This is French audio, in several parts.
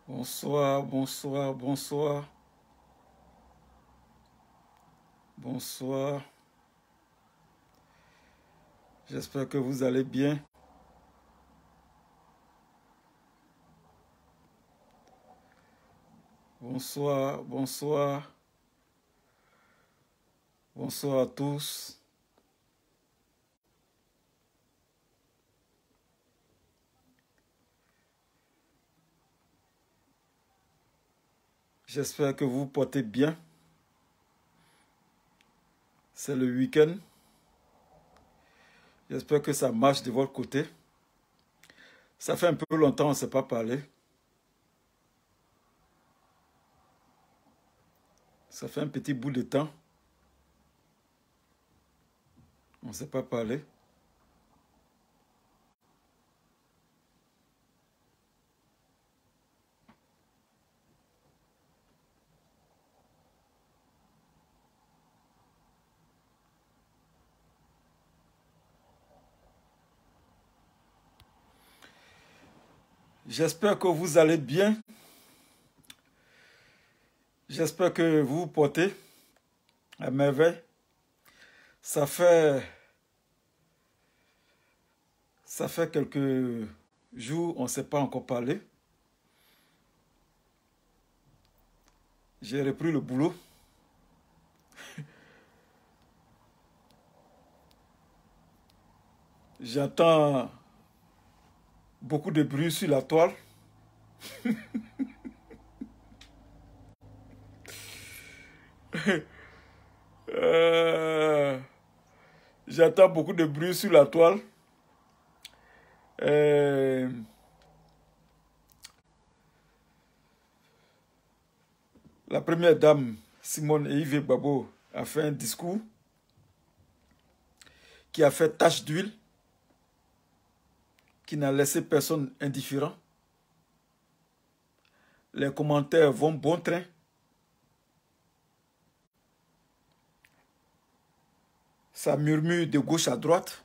Bonsoir, bonsoir, bonsoir. Bonsoir. J'espère que vous allez bien. Bonsoir, bonsoir. Bonsoir à tous. J'espère que vous vous portez bien. C'est le week-end. J'espère que ça marche de votre côté. Ça fait un peu longtemps qu'on ne s'est pas parlé. Ça fait un petit bout de temps. On ne s'est pas parlé. J'espère que vous allez bien. J'espère que vous vous portez à merveille. Ça fait quelques jours, on ne s'est pas encore parlé. J'ai repris le boulot. J'entends beaucoup de bruit sur la toile. J'entends beaucoup de bruit sur la toile. La première dame, Simone Yves Gbagbo, a fait un discours qui a fait tache d'huile, qui n'a laissé personne indifférent. Les commentaires vont bon train. Ça murmure de gauche à droite.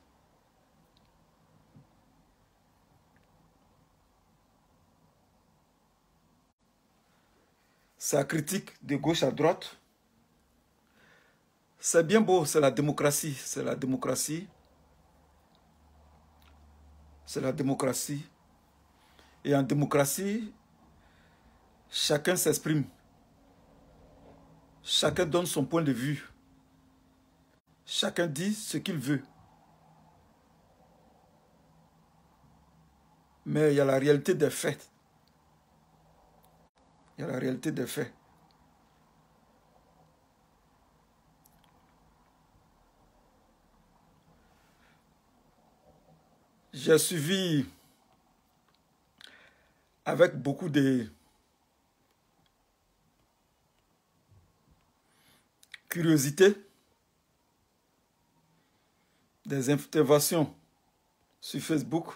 Ça critique de gauche à droite. C'est bien beau, c'est la démocratie. C'est la démocratie. C'est la démocratie. Et en démocratie, chacun s'exprime. Chacun donne son point de vue. Chacun dit ce qu'il veut. Mais il y a la réalité des faits. Il y a la réalité des faits. J'ai suivi avec beaucoup de curiosité des interventions sur Facebook.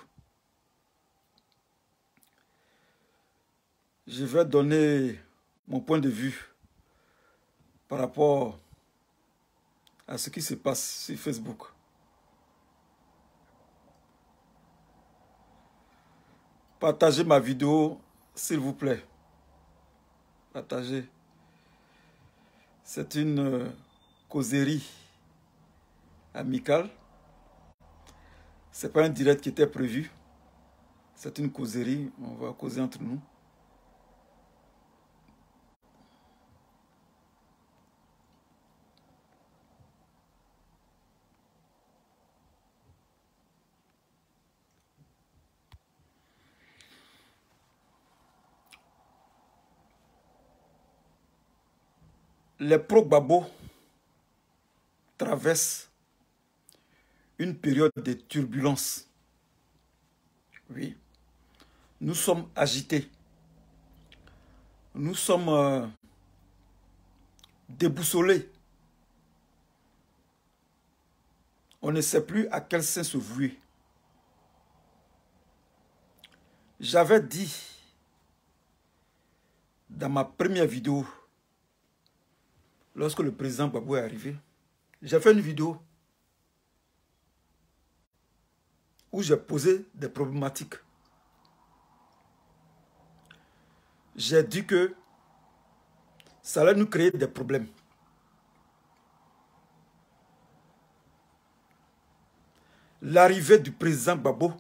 Je vais donner mon point de vue par rapport à ce qui se passe sur Facebook. Partagez ma vidéo, s'il vous plaît. Partagez. C'est une causerie amicale. Ce n'est pas un direct qui était prévu. C'est une causerie. On va causer entre nous. Les pro-Gbagbo traversent une période de turbulence. Oui. Nous sommes agités. Nous sommes déboussolés. On ne sait plus à quel sein se vouer. J'avais dit dans ma première vidéo, lorsque le président Gbagbo est arrivé, j'ai fait une vidéo où j'ai posé des problématiques. j'ai dit que ça allait nous créer des problèmes. L'arrivée du président Gbagbo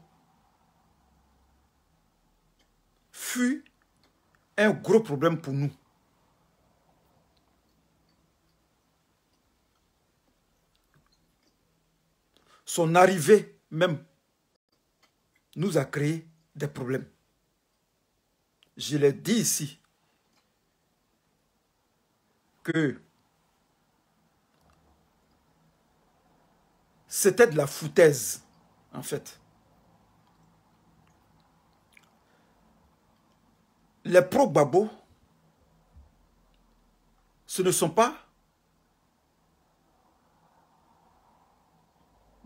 fut un gros problème pour nous. Son arrivée même nous a créé des problèmes. Je l'ai dit ici que c'était de la foutaise, en fait. Les pro-Gbagbo, ce ne sont pas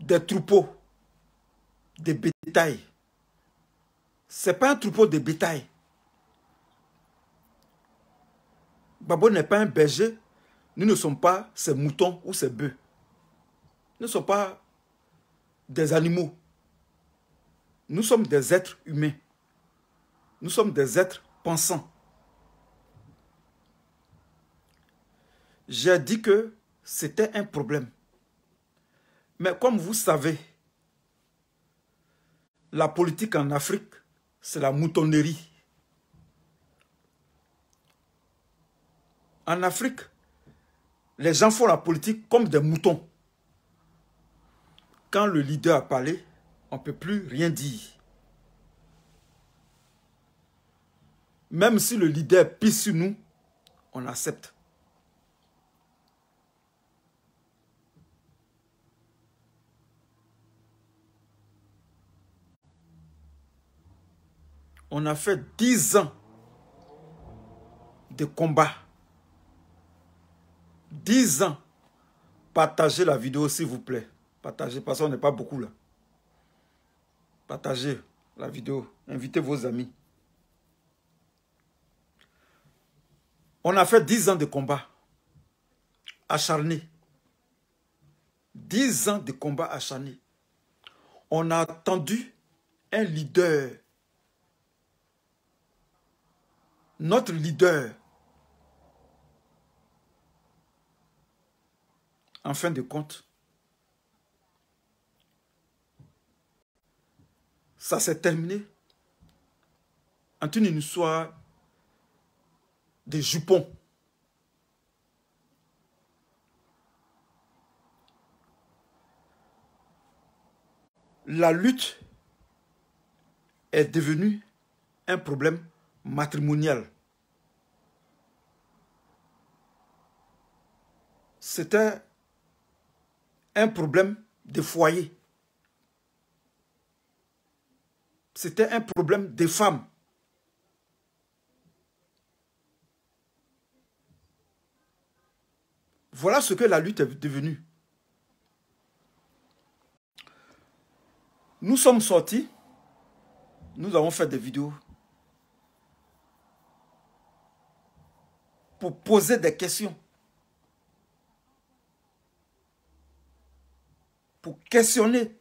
des troupeaux de bétail. Ce n'est pas un troupeau de bétail. Gbagbo n'est pas un berger. Nous ne sommes pas ses moutons ou ses bœufs. Nous ne sommes pas des animaux. Nous sommes des êtres humains. Nous sommes des êtres pensants. J'ai dit que c'était un problème. Mais comme vous savez, la politique en Afrique, c'est la moutonnerie. En Afrique, les gens font la politique comme des moutons. Quand le leader a parlé, on ne peut plus rien dire. Même si le leader pisse sur nous, on accepte. On a fait 10 ans de combat. 10 ans. Partagez la vidéo, s'il vous plaît. Partagez, parce qu'on n'est pas beaucoup là. Partagez la vidéo. Invitez vos amis. On a fait 10 ans de combat. Acharné. 10 ans de combat acharné. On a attendu un leader. Notre leader. En fin de compte, ça s'est terminé en une histoire de jupons. La lutte est devenue un problème matrimonial. C'était un problème de foyer. C'était un problème des femmes. Voilà ce que la lutte est devenue. Nous sommes sortis, nous avons fait des vidéos pour poser des questions. Pour questionner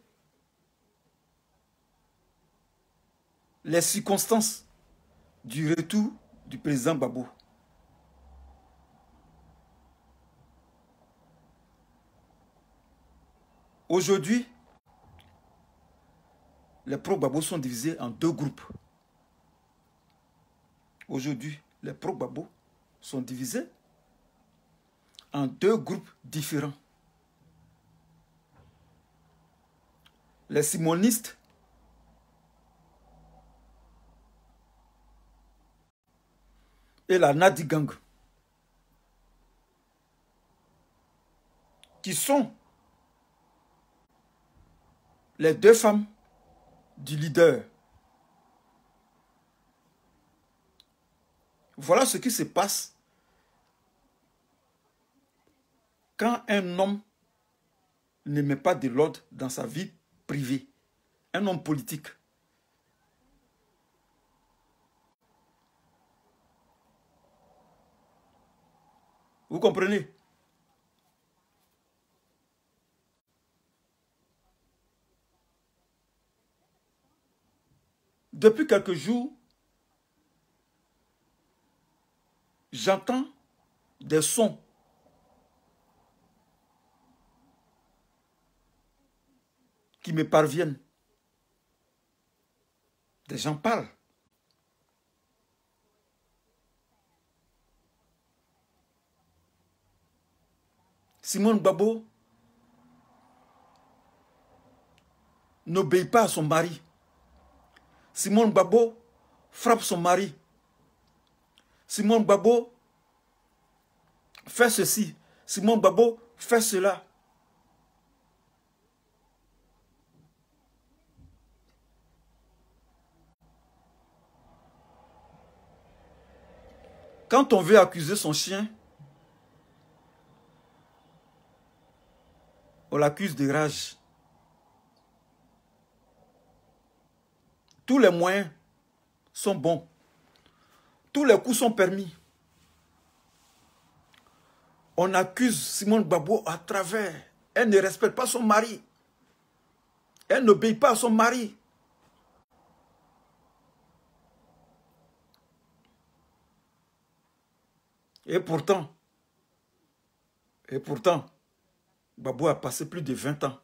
les circonstances du retour du président Gbagbo. Aujourd'hui, les pro-Gbagbo sont divisés en 2 groupes. Aujourd'hui, les pro-Gbagbo sont divisés en 2 groupes différents. Les simonistes et la Nadi Gang, qui sont les 2 femmes du leader. Voilà ce qui se passe quand un homme ne met pas de l'ordre dans sa vie privée. Un homme politique. Vous comprenez? Depuis quelques jours, j'entends des sons qui me parviennent. Des gens parlent. Simone Gbagbo n'obéit pas à son mari. Simone Gbagbo frappe son mari. Simone Gbagbo fait ceci. Simone Gbagbo fait cela. Quand on veut accuser son chien, on l'accuse de rage. Tous les moyens sont bons. Tous les coups sont permis. On accuse Simone Gbagbo à travers. Elle ne respecte pas son mari. Elle n'obéit pas à son mari. Et pourtant, Gbagbo a passé plus de 20 ans.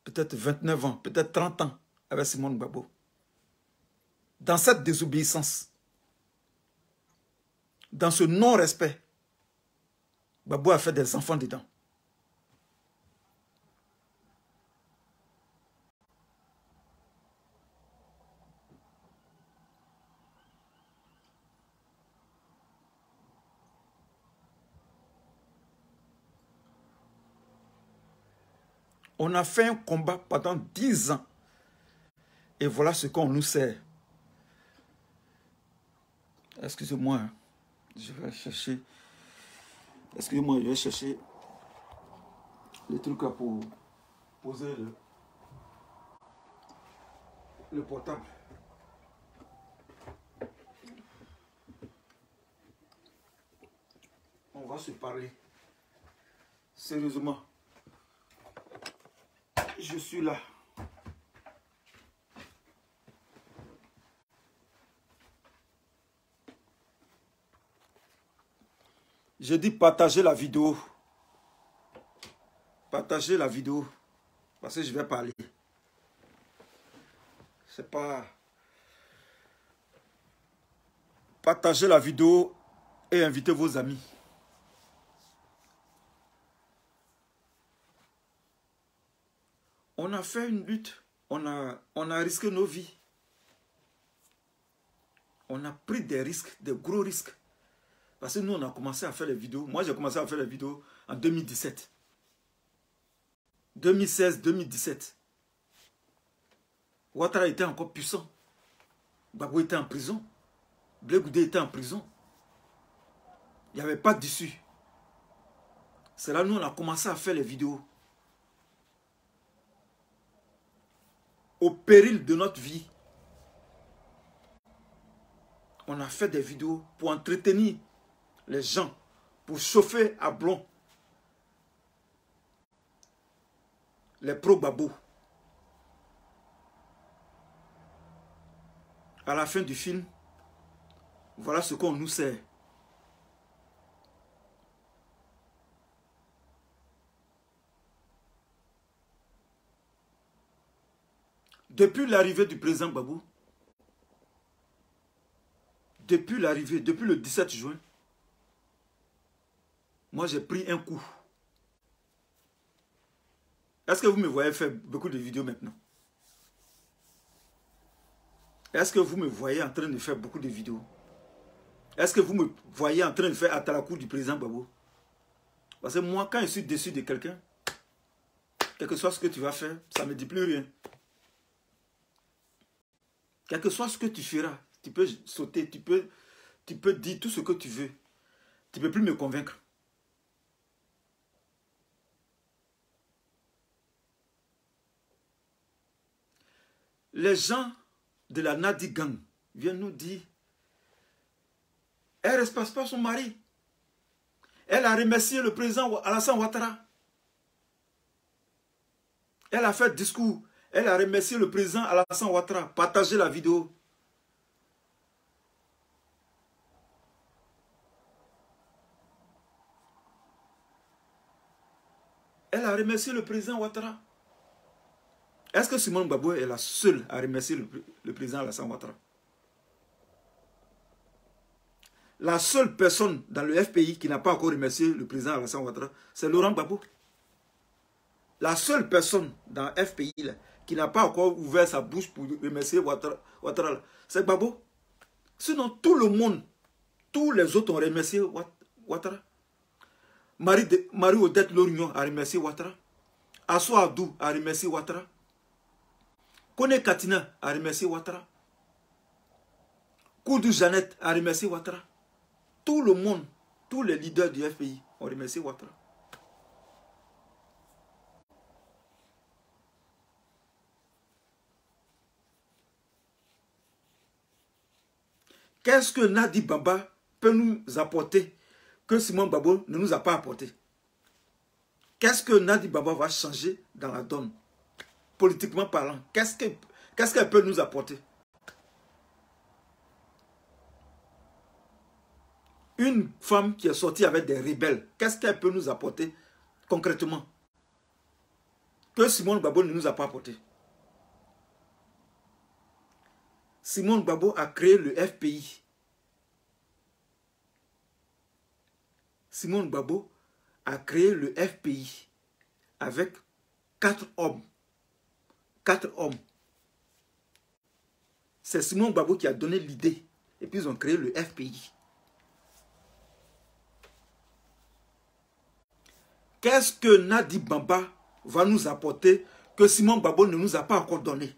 Peut-être 29 ans, peut-être 30 ans avec Simone Gbagbo. Dans cette désobéissance, dans ce non-respect, Gbagbo a fait des enfants dedans. On a fait un combat pendant 10 ans. Et voilà ce qu'on nous sert. Excusez-moi, hein. Je vais chercher. Excusez-moi, je vais chercher les trucs là pour poser le portable. On va se parler. Sérieusement. Je suis là. Je dis partagez la vidéo. Partagez la vidéo. Parce que je vais parler. C'est pas... Partagez la vidéo et invitez vos amis. On a fait une lutte. On a risqué nos vies. On a pris des risques, des gros risques. Parce que nous, on a commencé à faire les vidéos. Moi, j'ai commencé à faire les vidéos en 2017. 2016, 2017. Ouattara était encore puissant. Gbagbo était en prison. Blé Goudé était en prison. Il n'y avait pas d'issue. C'est là nous, on a commencé à faire les vidéos. Au péril de notre vie. On a fait des vidéos pour entretenir les gens, pour chauffer à blanc les pro-Gbagbo. À la fin du film, voilà ce qu'on nous sert. Depuis l'arrivée du président Gbagbo, depuis le 17 juin, moi j'ai pris un coup. Est-ce que vous me voyez faire beaucoup de vidéos maintenant? Est-ce que vous me voyez en train de faire beaucoup de vidéos? Est-ce que vous me voyez en train de faire Atalakou du président Gbagbo? Parce que moi, quand je suis déçu de quelqu'un, quel que soit ce que tu vas faire, ça ne me dit plus rien. Quel que soit ce que tu feras, tu peux sauter, tu peux dire tout ce que tu veux. Tu ne peux plus me convaincre. Les gens de la Nadi Gang viennent nous dire, elle ne respecte pas son mari. Elle a remercié le président Alassane Ouattara. Elle a fait discours. Elle a remercié le président Alassane Ouattara. Partagez la vidéo. Elle a remercié le président Ouattara. Est-ce que Simone Gbagbo est la seule à remercier le président Alassane Ouattara? La seule personne dans le FPI qui n'a pas encore remercié le président Alassane Ouattara, c'est Laurent Gbagbo. La seule personne dans le FPI là, qui n'a pas encore ouvert sa bouche pour remercier Ouattara, c'est Gbagbo. Sinon, tout le monde, tous les autres ont remercié Ouattara. Marie-Odette Lorignon a remercié Ouattara. Asso Abdou a remercié Ouattara. Kone Katina a remercié Ouattara. Koudou Jeannette a remercié Ouattara. Tout le monde, tous les leaders du FPI ont remercié Ouattara. Qu'est-ce que Nadi Bamba peut nous apporter que Simone Gbagbo ne nous a pas apporté? Qu'est-ce que Nadi Bamba va changer dans la donne? Politiquement parlant, qu'est-ce qu'elle peut nous apporter? Une femme qui est sortie avec des rebelles, qu'est-ce qu'elle peut nous apporter concrètement? Que Simone Gbagbo ne nous a pas apporté. Simone Gbagbo a créé le FPI. Simone Gbagbo a créé le FPI avec 4 hommes. 4 hommes. C'est Simone Gbagbo qui a donné l'idée. Et puis ils ont créé le FPI. Qu'est-ce que Nadi Bamba va nous apporter que Simone Gbagbo ne nous a pas encore donné?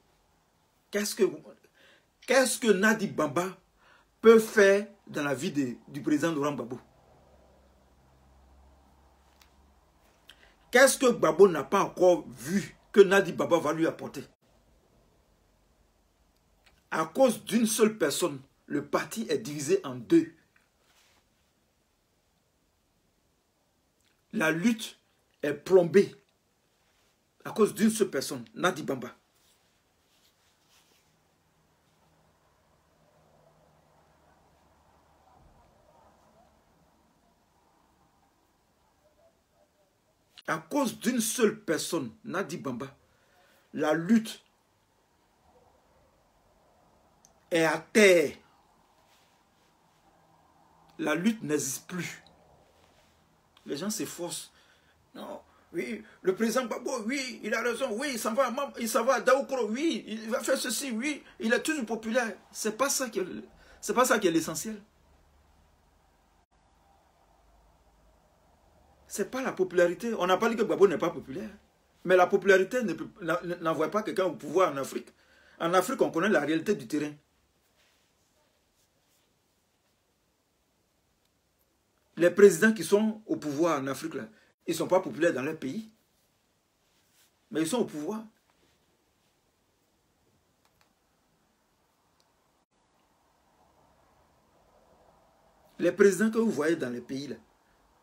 Qu'est-ce que Nadi Bamba peut faire dans la vie du président Laurent Gbagbo? Qu'est-ce que Gbagbo n'a pas encore vu que Nadi Bamba va lui apporter? À cause d'une seule personne, le parti est divisé en deux. La lutte est plombée à cause d'une seule personne, Nadi Bamba. À cause d'une seule personne, Nadi Bamba, la lutte est à terre. La lutte n'existe plus. Les gens s'efforcent. Non, oui, le président Gbagbo, oui, il a raison, oui, il s'en va à Daoukro, oui, il va faire ceci, oui, il est toujours populaire. C'est pas ça qui est l'essentiel. C'est pas la popularité. On n'a pas dit que Gbagbo n'est pas populaire. Mais la popularité n'envoie pas quelqu'un au pouvoir en Afrique. En Afrique, on connaît la réalité du terrain. Les présidents qui sont au pouvoir en Afrique, là, ils ne sont pas populaires dans leur pays. Mais ils sont au pouvoir. Les présidents que vous voyez dans les pays, là,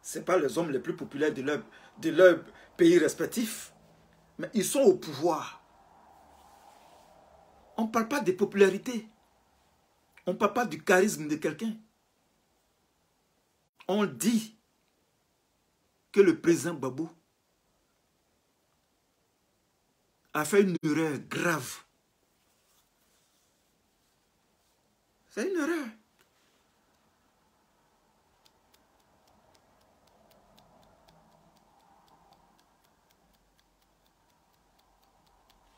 ce n'est pas les hommes les plus populaires de leur pays respectifs. Mais ils sont au pouvoir. On ne parle pas de popularité. On ne parle pas du charisme de quelqu'un. On dit que le président Gbagbo a fait une erreur grave. C'est une erreur.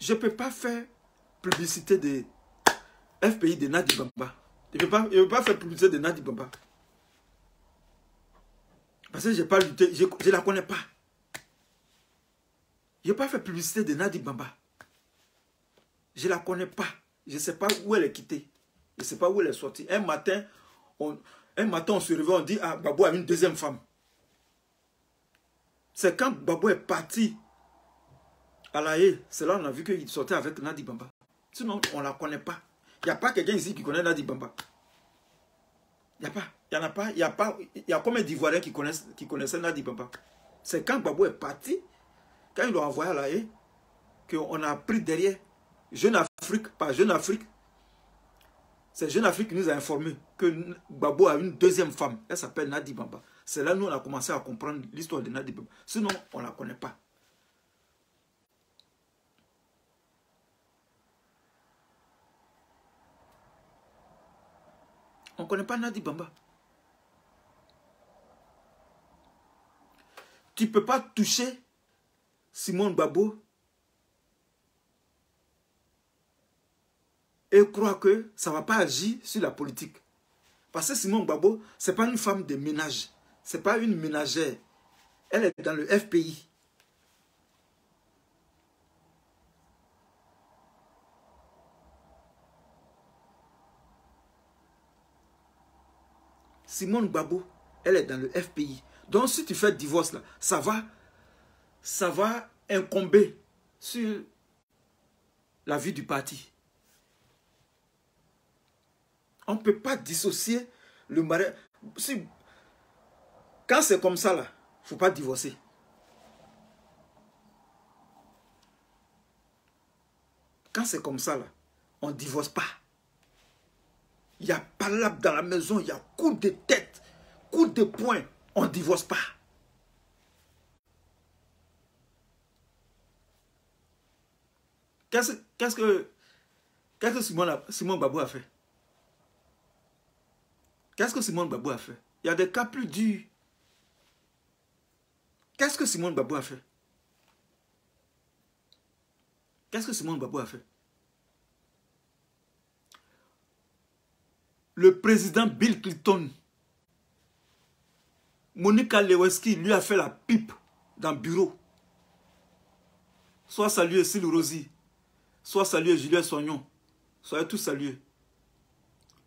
Je ne peux pas faire publicité de FPI de Nadi Bamba. Je ne peux pas faire publicité de Nadi Bamba. Parce que je n'ai pas lutté, je ne la connais pas. Je n'ai pas fait publicité de Nadi Bamba. Je ne la connais pas. Je ne sais pas où elle est quittée. Je ne sais pas où elle est sortie. Un matin, on se réveille, on dit, ah, Gbagbo a une deuxième femme. C'est quand Gbagbo est parti à La Haye, c'est là qu'on a vu qu'il sortait avec Nadi Bamba. Sinon, on ne la connaît pas. Il n'y a pas quelqu'un ici qui connaît Nadi Bamba. Il n'y a pas. Il n'y en a pas. Il y a combien d'Ivoiriens qui connaissaient Nadi Bamba? C'est quand Gbagbo est parti, quand il l'a envoyé à La Haye, qu'on a pris derrière Jeune Afrique, par Jeune Afrique. C'est Jeune Afrique qui nous a informé que Gbagbo a une deuxième femme. Elle s'appelle Nadi Bamba. C'est là que nous on a commencé à comprendre l'histoire de Nadi Bamba. Sinon, on ne la connaît pas. On ne connaît pas Nadi Bamba. Tu ne peux pas toucher Simone Gbagbo et croire que ça ne va pas agir sur la politique. Parce que Simone Gbagbo, ce n'est pas une femme de ménage. Ce n'est pas une ménagère. Elle est dans le FPI. Simone Gbagbo, elle est dans le FPI. Donc si tu fais divorce là, ça va incomber sur la vie du parti. On ne peut pas dissocier le mariage. Si, quand c'est comme ça là, il ne faut pas divorcer. Quand c'est comme ça là, on ne divorce pas. Il y a palabre dans la maison, il y a coup de tête, coup de poing, on ne divorce pas. Qu'est-ce que Simone Gbagbo a fait? Qu'est-ce que Simone Gbagbo a fait? Il y a des cas plus durs. Qu'est-ce que Simone Gbagbo a fait? Qu'est-ce que Simone Gbagbo a fait? Le président Bill Clinton, Monica Lewinsky lui a fait la pipe dans le bureau. Soit salué Syl Rosi, soit salué Julien Soignon. Soyez tous salués.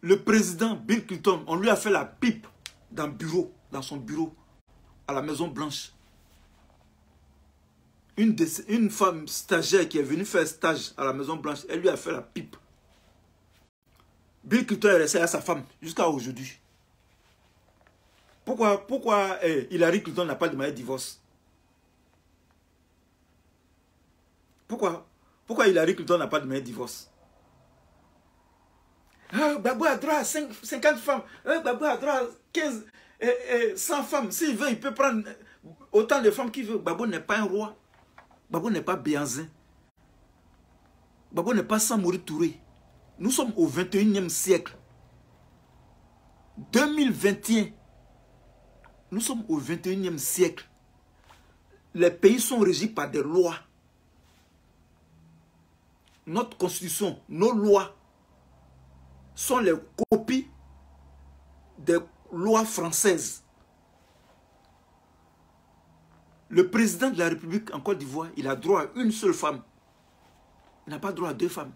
Le président Bill Clinton, on lui a fait la pipe dans le bureau, dans son bureau, à la Maison Blanche. Une femme stagiaire qui est venue faire stage à la Maison Blanche, elle lui a fait la pipe. Bill Clinton est resté à sa femme jusqu'à aujourd'hui. Pourquoi Hillary Clinton n'a pas demandé de divorce? Pourquoi Hillary Clinton n'a pas demandé de divorce? Gbagbo a droit à 50 femmes. Gbagbo a droit à 15, 100 femmes. S'il veut, il peut prendre autant de femmes qu'il veut. Gbagbo n'est pas un roi. Gbagbo n'est pas Béanzin. Gbagbo n'est pas Samori Touré. Nous sommes au 21e siècle. 2021. Nous sommes au 21e siècle. Les pays sont régis par des lois. Notre constitution, nos lois sont les copies des lois françaises. Le président de la République en Côte d'Ivoire, il a droit à une seule femme. Il n'a pas droit à 2 femmes.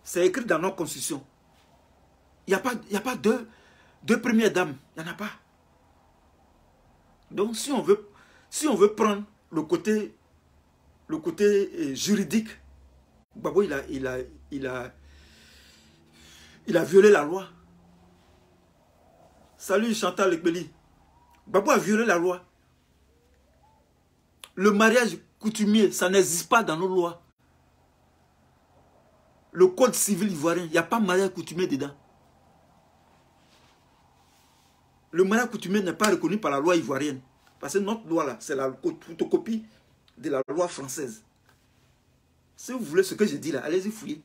C'est écrit dans notre constitution. Il n'y a pas deux premières dames. Il n'y en a pas. Donc si on veut prendre le côté juridique, Gbagbo il a violé la loi. Salut Chantal Ekbeli. Gbagbo a violé la loi. Le mariage coutumier, ça n'existe pas dans nos lois. Le code civil ivoirien, il n'y a pas mariage coutumier dedans. Le mariage coutumier n'est pas reconnu par la loi ivoirienne. Parce que notre loi là, c'est la photocopie de la loi française. Si vous voulez ce que je dis là, allez-y fouiller.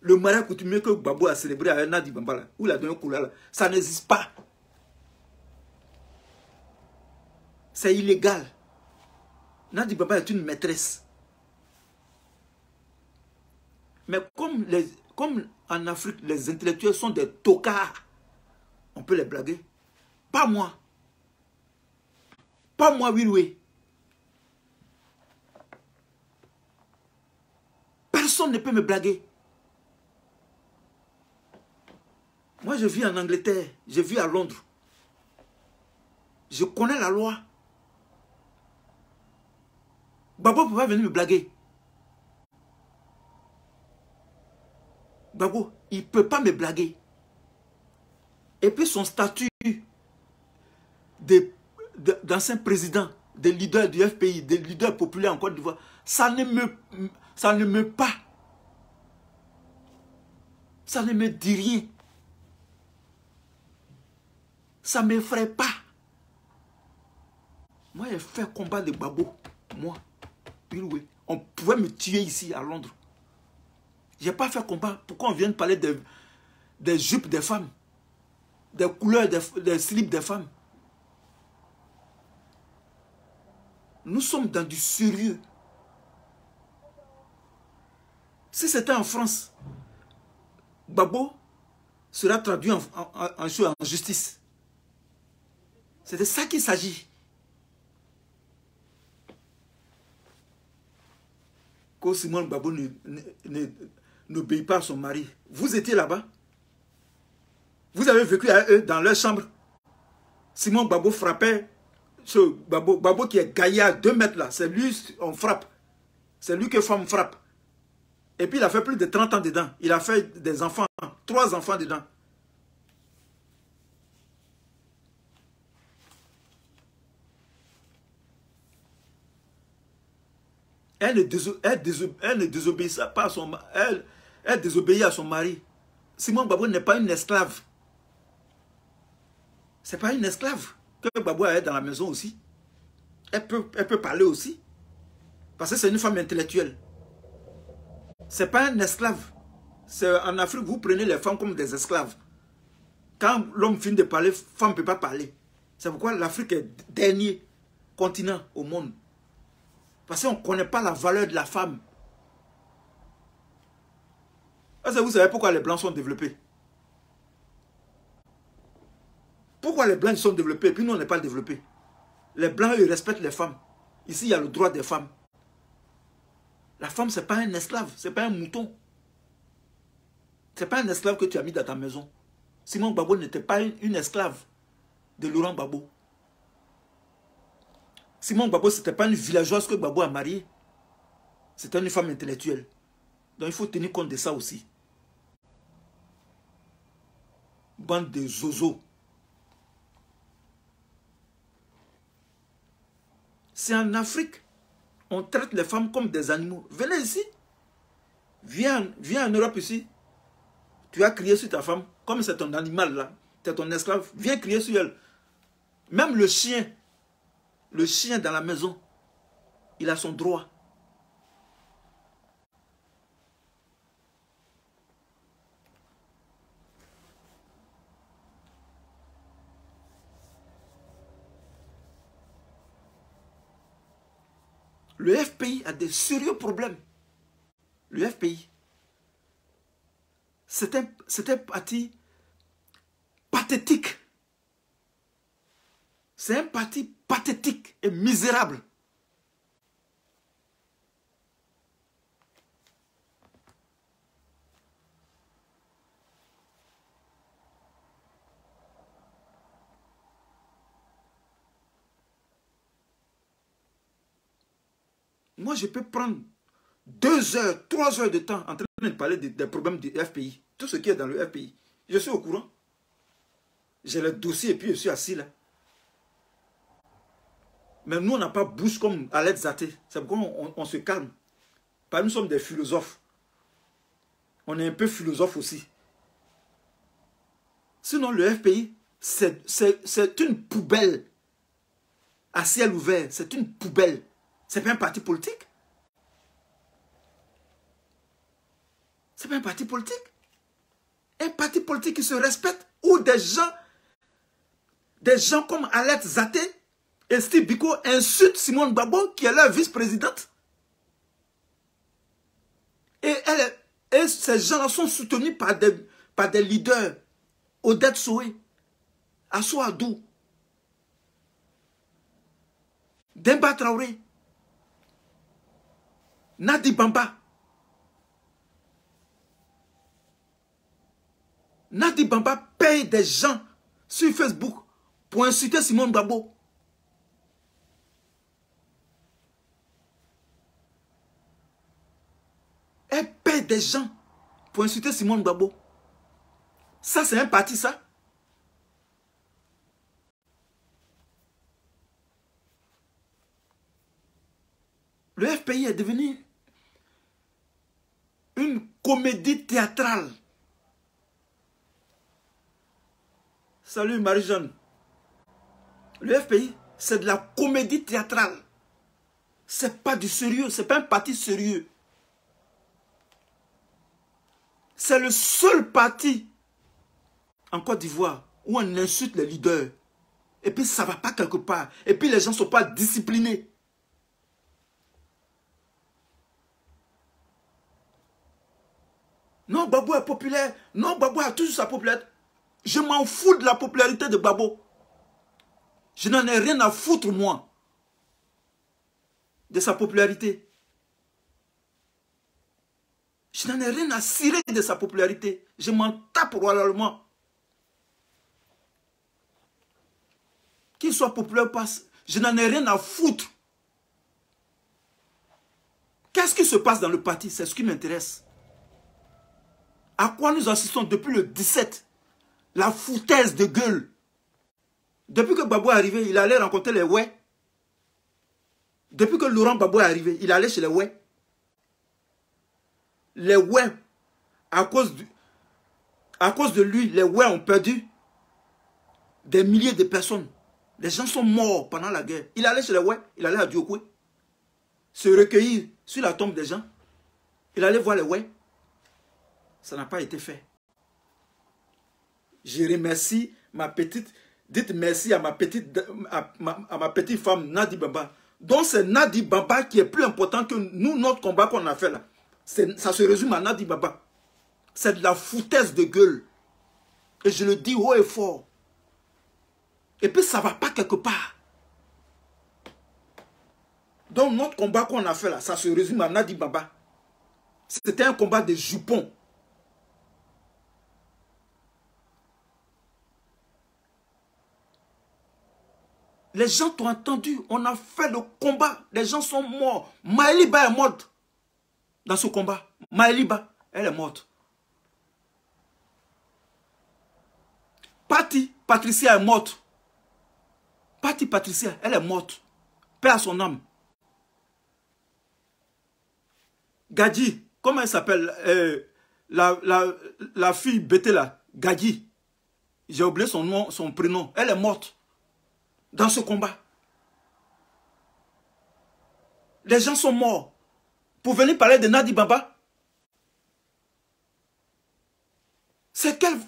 Le mariage coutumier que Gbagbo a célébré avec Nadi Bamba là, où il a donné un coup là, ça n'existe pas. C'est illégal. Nadi Bamba est une maîtresse. Mais comme en Afrique, les intellectuels sont des tocards, on peut les blaguer. Pas moi. Pas moi, Willoué. Personne ne peut me blaguer. Moi, je vis en Angleterre. Je vis à Londres. Je connais la loi. Gbagbo ne peut pas venir me blaguer. Gbagbo, il ne peut pas me blaguer. Et puis son statut d'ancien président, de leader du FPI, de leader populaire en Côte d'Ivoire, ça ne me pas. Ça ne me dit rien. Ça ne m'effraie pas. Moi, j'ai fait combat de Gbagbo. Moi, on pouvait me tuer ici à Londres. Je n'ai pas fait combat. Pourquoi on vient de parler des jupes des femmes? des couleurs des slips des femmes. Nous sommes dans du sérieux. Si c'était en France, Gbagbo sera traduit en justice. C'est de ça qu'il s'agit. Que Simone Gbagbo n'obéit pas à son mari. Vous étiez là-bas. Vous avez vécu avec eux dans leur chambre. Simone Gbagbo frappait ce Gbagbo qui est gaillé à 2 mètres là. C'est lui, on frappe. C'est lui que femme frappe. Et puis il a fait plus de 30 ans dedans. Il a fait des enfants, 3 enfants dedans. Elle ne désobéit pas à son mari. Elle désobéit à son mari. Simone Gbagbo n'est pas une esclave. Ce n'est pas une esclave que Gbagbo est dans la maison aussi. Elle peut parler aussi. Parce que c'est une femme intellectuelle. Ce n'est pas un esclave. En Afrique, vous prenez les femmes comme des esclaves. Quand l'homme finit de parler, la femme ne peut pas parler. C'est pourquoi l'Afrique est le dernier continent au monde. Parce qu'on ne connaît pas la valeur de la femme. Est-ce que vous savez pourquoi les Blancs sont développés? Pourquoi les Blancs sont développés et puis nous, on n'est pas développés? Les Blancs, ils respectent les femmes. Ici, il y a le droit des femmes. La femme, ce n'est pas un esclave, ce n'est pas un mouton. Ce n'est pas un esclave que tu as mis dans ta maison. Simone Gbagbo n'était pas une esclave de Laurent Gbagbo. Simone Gbagbo, ce n'était pas une villageoise que Gbagbo a mariée. C'était une femme intellectuelle. Donc il faut tenir compte de ça aussi. Bande de zozos. C'est en Afrique, on traite les femmes comme des animaux. Venez ici. Viens en Europe ici. Tu as crié sur ta femme, comme c'est ton animal là, c'est ton esclave. Viens crier sur elle. Même le chien dans la maison, il a son droit. Le FPI a des sérieux problèmes. Le FPI, c'est un parti pathétique. C'est un parti pathétique et misérable. Moi, je peux prendre 2 heures, 3 heures de temps en train de parler des problèmes du FPI. Tout ce qui est dans le FPI. Je suis au courant. J'ai le dossier et puis je suis assis là. Mais nous, on n'a pas bouche comme Alex Zaté. C'est pourquoi on se calme. Parce que nous sommes des philosophes. On est un peu philosophes aussi. Sinon, le FPI, c'est une poubelle. À ciel ouvert, c'est une poubelle. Ce n'est pas un parti politique. Ce n'est pas un parti politique. Un parti politique qui se respecte, où des gens comme Alex Zaté et Steve Biko insultent Simone Gbagbo, qui est leur vice-présidente. Et ces gens-là sont soutenus par des leaders. Odette Soé, Assou Adou, Demba Traoré, Nadi Bamba. Nadi Bamba paye des gens sur Facebook pour insulter Simone Gbagbo. Elle paye des gens pour insulter Simone Gbagbo. Ça, c'est un parti, ça. Le FPI est devenu une comédie théâtrale. Salut Marie-Jeanne. Le FPI, c'est de la comédie théâtrale. C'est pas du sérieux, c'est pas un parti sérieux. C'est le seul parti en Côte d'Ivoire où on insulte les leaders. Et puis ça ne va pas quelque part. Et puis les gens ne sont pas disciplinés. Non, Gbagbo est populaire. Non, Gbagbo a toujours sa popularité. Je m'en fous de la popularité de Gbagbo. Je n'en ai rien à foutre, moi, de sa popularité. Je n'en ai rien à cirer de sa popularité. Je m'en tape royalement. Qu'il soit populaire ou pas, je n'en ai rien à foutre. Qu'est-ce qui se passe dans le parti? C'est ce qui m'intéresse. À quoi nous assistons depuis le 17? La foutaise de gueule. Depuis que Gbagbo est arrivé, il allait rencontrer les ouais. Depuis que Laurent Gbagbo est arrivé, il allait chez les ouais. Les ouais, à cause de lui, les ouais ont perdu des milliers de personnes. Les gens sont morts pendant la guerre. Il allait chez les ouais, il allait à Diokwe, se recueillir sur la tombe des gens. Il allait voir les ouais. Ça n'a pas été fait. Je remercie ma petite, dites merci à ma petite femme Nadi Bamba. Donc c'est Nadi Bamba qui est plus important que nous, notre combat qu'on a fait là. Ça se résume à Nadi Bamba. C'est de la foutaise de gueule. Et je le dis haut et fort. Et puis ça ne va pas quelque part. Donc notre combat qu'on a fait là, ça se résume à Nadi Bamba. C'était un combat de jupons. Les gens t'ont entendu, on a fait le combat, les gens sont morts. Maëliba est morte dans ce combat. Maëliba, elle est morte. Patricia est morte. Patricia, elle est morte. Paix à son âme. Gadji, comment elle s'appelle la fille bêtée là, Gadji. J'ai oublié son nom, son prénom. Elle est morte. Dans ce combat. Les gens sont morts. Pour venir parler de Nadi Bamba. C'est quelle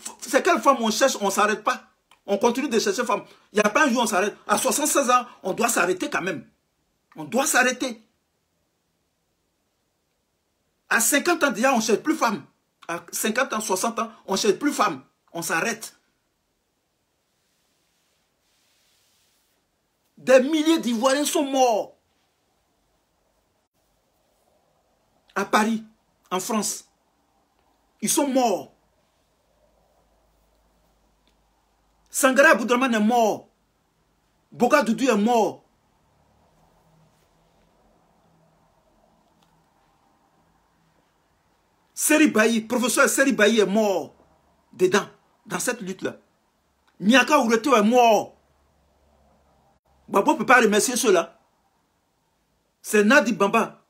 femme on cherche, on ne s'arrête pas. On continue de chercher femme. Il n'y a pas un jour on s'arrête. À 76 ans, on doit s'arrêter quand même. On doit s'arrêter. À 50 ans déjà, on ne cherche plus femme. À 50 ans, 60 ans, on ne cherche plus femme. On s'arrête. Des milliers d'Ivoiriens sont morts. À Paris, en France. Ils sont morts. Sangara Aboudraman est mort. Boga Doudou est mort. Seri Bailly, professeur Seri Bailly est mort. Dedans, dans cette lutte-là. Miaka Oureto est mort. Gbagbo ne peut pas remercier ceux-là. C'est Nadi Bamba.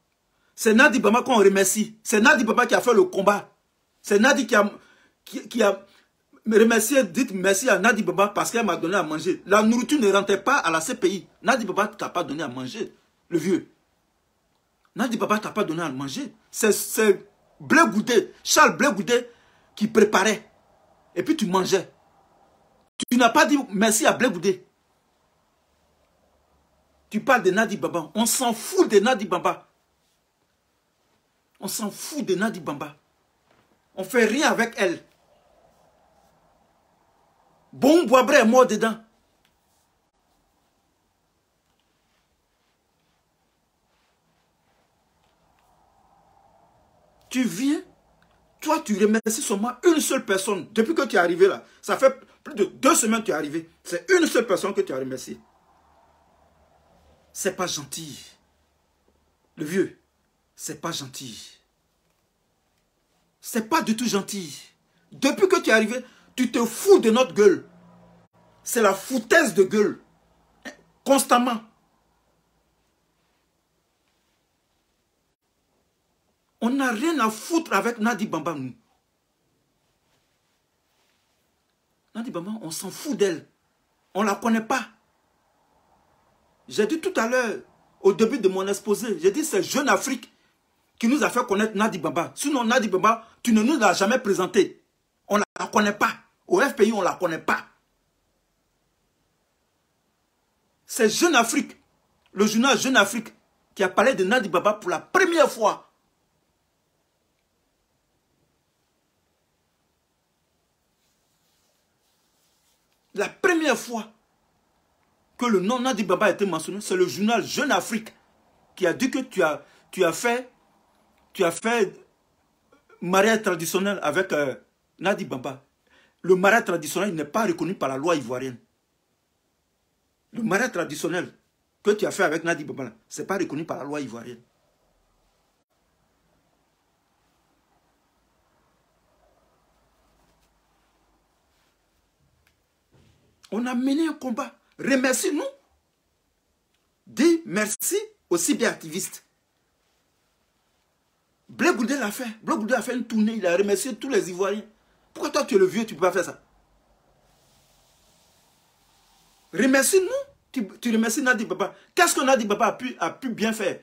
C'est Nadi Bamba qu'on remercie. C'est Nadi Bamba qui a fait le combat. C'est Nadi qui a remercié, dites merci à Nadi Bamba parce qu'elle m'a donné à manger. La nourriture ne rentrait pas à la CPI. Nadi Bamba ne t'a pas donné à manger, le vieux. Nadi Bamba ne t'a pas donné à manger. C'est Blé Goudé, Charles Blé Goudé qui préparait. Et puis tu mangeais. Tu n'as pas dit merci à Blé Goudé. Tu parles de Nadi Bamba. On s'en fout de Nadi Bamba. On s'en fout de Nadi Bamba. On ne fait rien avec elle. Bon Boabré est mort dedans. Tu viens, toi tu remercies seulement une seule personne. Depuis que tu es arrivé là, ça fait plus de 2 semaines que tu es arrivé. C'est une seule personne que tu as remercié. C'est pas gentil. Le vieux, c'est pas gentil. C'est pas du tout gentil. Depuis que tu es arrivé, tu te fous de notre gueule. C'est la foutaise de gueule. Constamment. On n'a rien à foutre avec Nadi Bamba, nous. Nadi Bamba, on s'en fout d'elle. On ne la connaît pas. J'ai dit tout à l'heure, au début de mon exposé, j'ai dit c'est Jeune Afrique qui nous a fait connaître Nadi Bamba. Sinon, Nadi Bamba, tu ne nous l'as jamais présenté. On ne la connaît pas. Au FPI, on ne la connaît pas. C'est Jeune Afrique, le journal Jeune Afrique, qui a parlé de Nadi Baba pour la première fois. La première fois que le nom Nadi Baba a été mentionné, c'est le journal Jeune Afrique qui a dit que tu as fait mariage traditionnel avec Nadi Baba. Le mariage traditionnel n'est pas reconnu par la loi ivoirienne. Le mariage traditionnel que tu as fait avec Nadi Baba, ce n'est pas reconnu par la loi ivoirienne. On a mené un combat. Remercie-nous. Dis merci aux cyberactivistes. Blé Goudé l'a fait. Blé Goudé a fait une tournée. Il a remercié tous les Ivoiriens. Pourquoi toi, tu es le vieux, tu ne peux pas faire ça? Remercie-nous. Tu remercies Nadi Baba. Qu'est-ce que Nadi Baba a pu bien faire?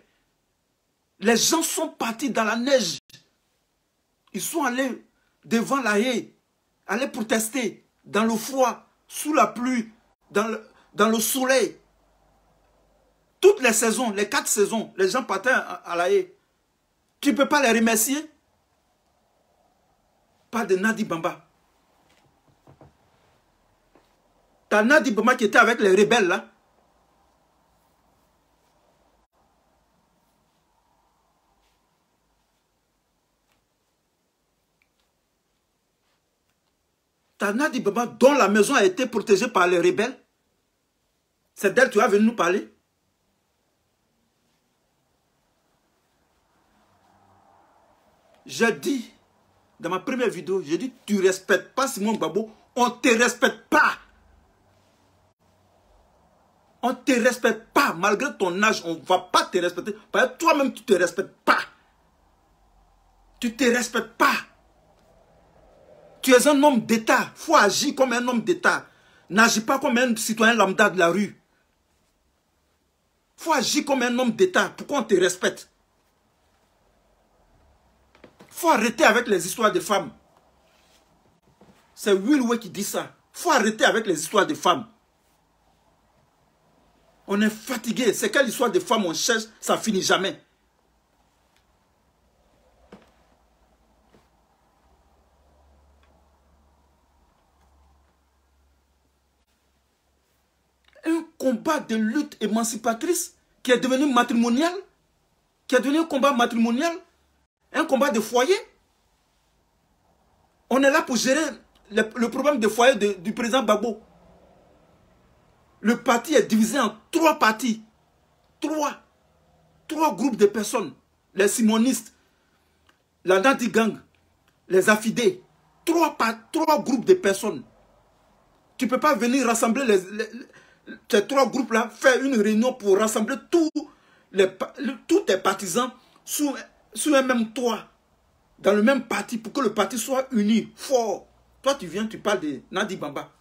Les gens sont partis dans la neige. Ils sont allés devant la haie, aller protester dans le froid, sous la pluie, dans le soleil. Toutes les saisons, les 4 saisons, les gens partaient à la haie. Tu ne peux pas les remercier? Pas de Nadi Baba. T'as Nadi Baba qui était avec les rebelles là. T'as Nadi Baba dont la maison a été protégée par les rebelles. C'est d'elle que tu vas venir nous parler. J'ai dit, dans ma première vidéo, j'ai dit, tu ne respectes pas Simon Gbagbo, on ne te respecte pas. On ne te respecte pas. Malgré ton âge, on ne va pas te respecter. Parce que toi-même, tu ne te respectes pas. Tu ne te respectes pas. Tu es un homme d'État. Il faut agir comme un homme d'État. N'agis pas comme un citoyen lambda de la rue. Il faut agir comme un homme d'État. Pourquoi on te respecte? Il faut arrêter avec les histoires de femmes. C'est Will Way qui dit ça. Il faut arrêter avec les histoires de femmes. On est fatigué. C'est quelle histoire de femmes on cherche, ça finit jamais. Un combat de lutte émancipatrice qui est devenu matrimonial, qui est devenu un combat matrimonial, un combat de foyer. On est là pour gérer le problème de foyer du président Gbagbo. Le parti est divisé en 3 parties. 3 groupes de personnes. Les simonistes, la Nadi Gang, les affidés. 3 groupes de personnes. Tu ne peux pas venir rassembler ces 3 groupes-là, faire une réunion pour rassembler tous tes partisans sous un même toit, dans le même parti, pour que le parti soit uni, fort. Toi, tu viens, tu parles de Nadi Baba.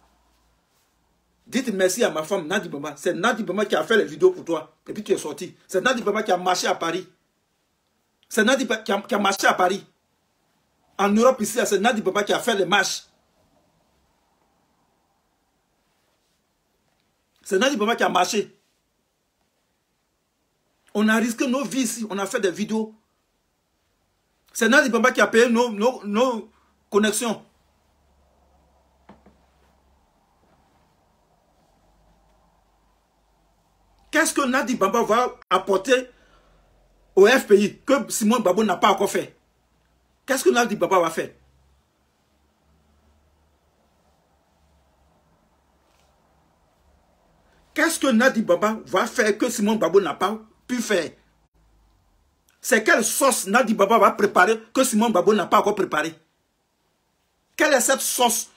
Dites merci à ma femme, Nadi Baba. C'est Nadi Baba qui a fait les vidéos pour toi. Et puis tu es sorti. C'est Nadi Baba qui a marché à Paris. C'est Nadi Baba qui a marché à Paris. En Europe ici, c'est Nadi Baba qui a fait les marches. C'est Nadi Baba qui a marché. On a risqué nos vies ici. On a fait des vidéos. C'est Nadi Baba qui a payé nos connexions. Qu'est-ce que Nadi Baba va apporter au FPI que Simon Gbagbo n'a pas encore fait? Qu'est-ce que Nadi Baba va faire? Qu'est-ce que Nadi Baba va faire que Simon Gbagbo n'a pas pu faire? C'est quelle sauce Nadi Baba va préparer que Simon Gbagbo n'a pas encore préparé? Quelle est cette sauce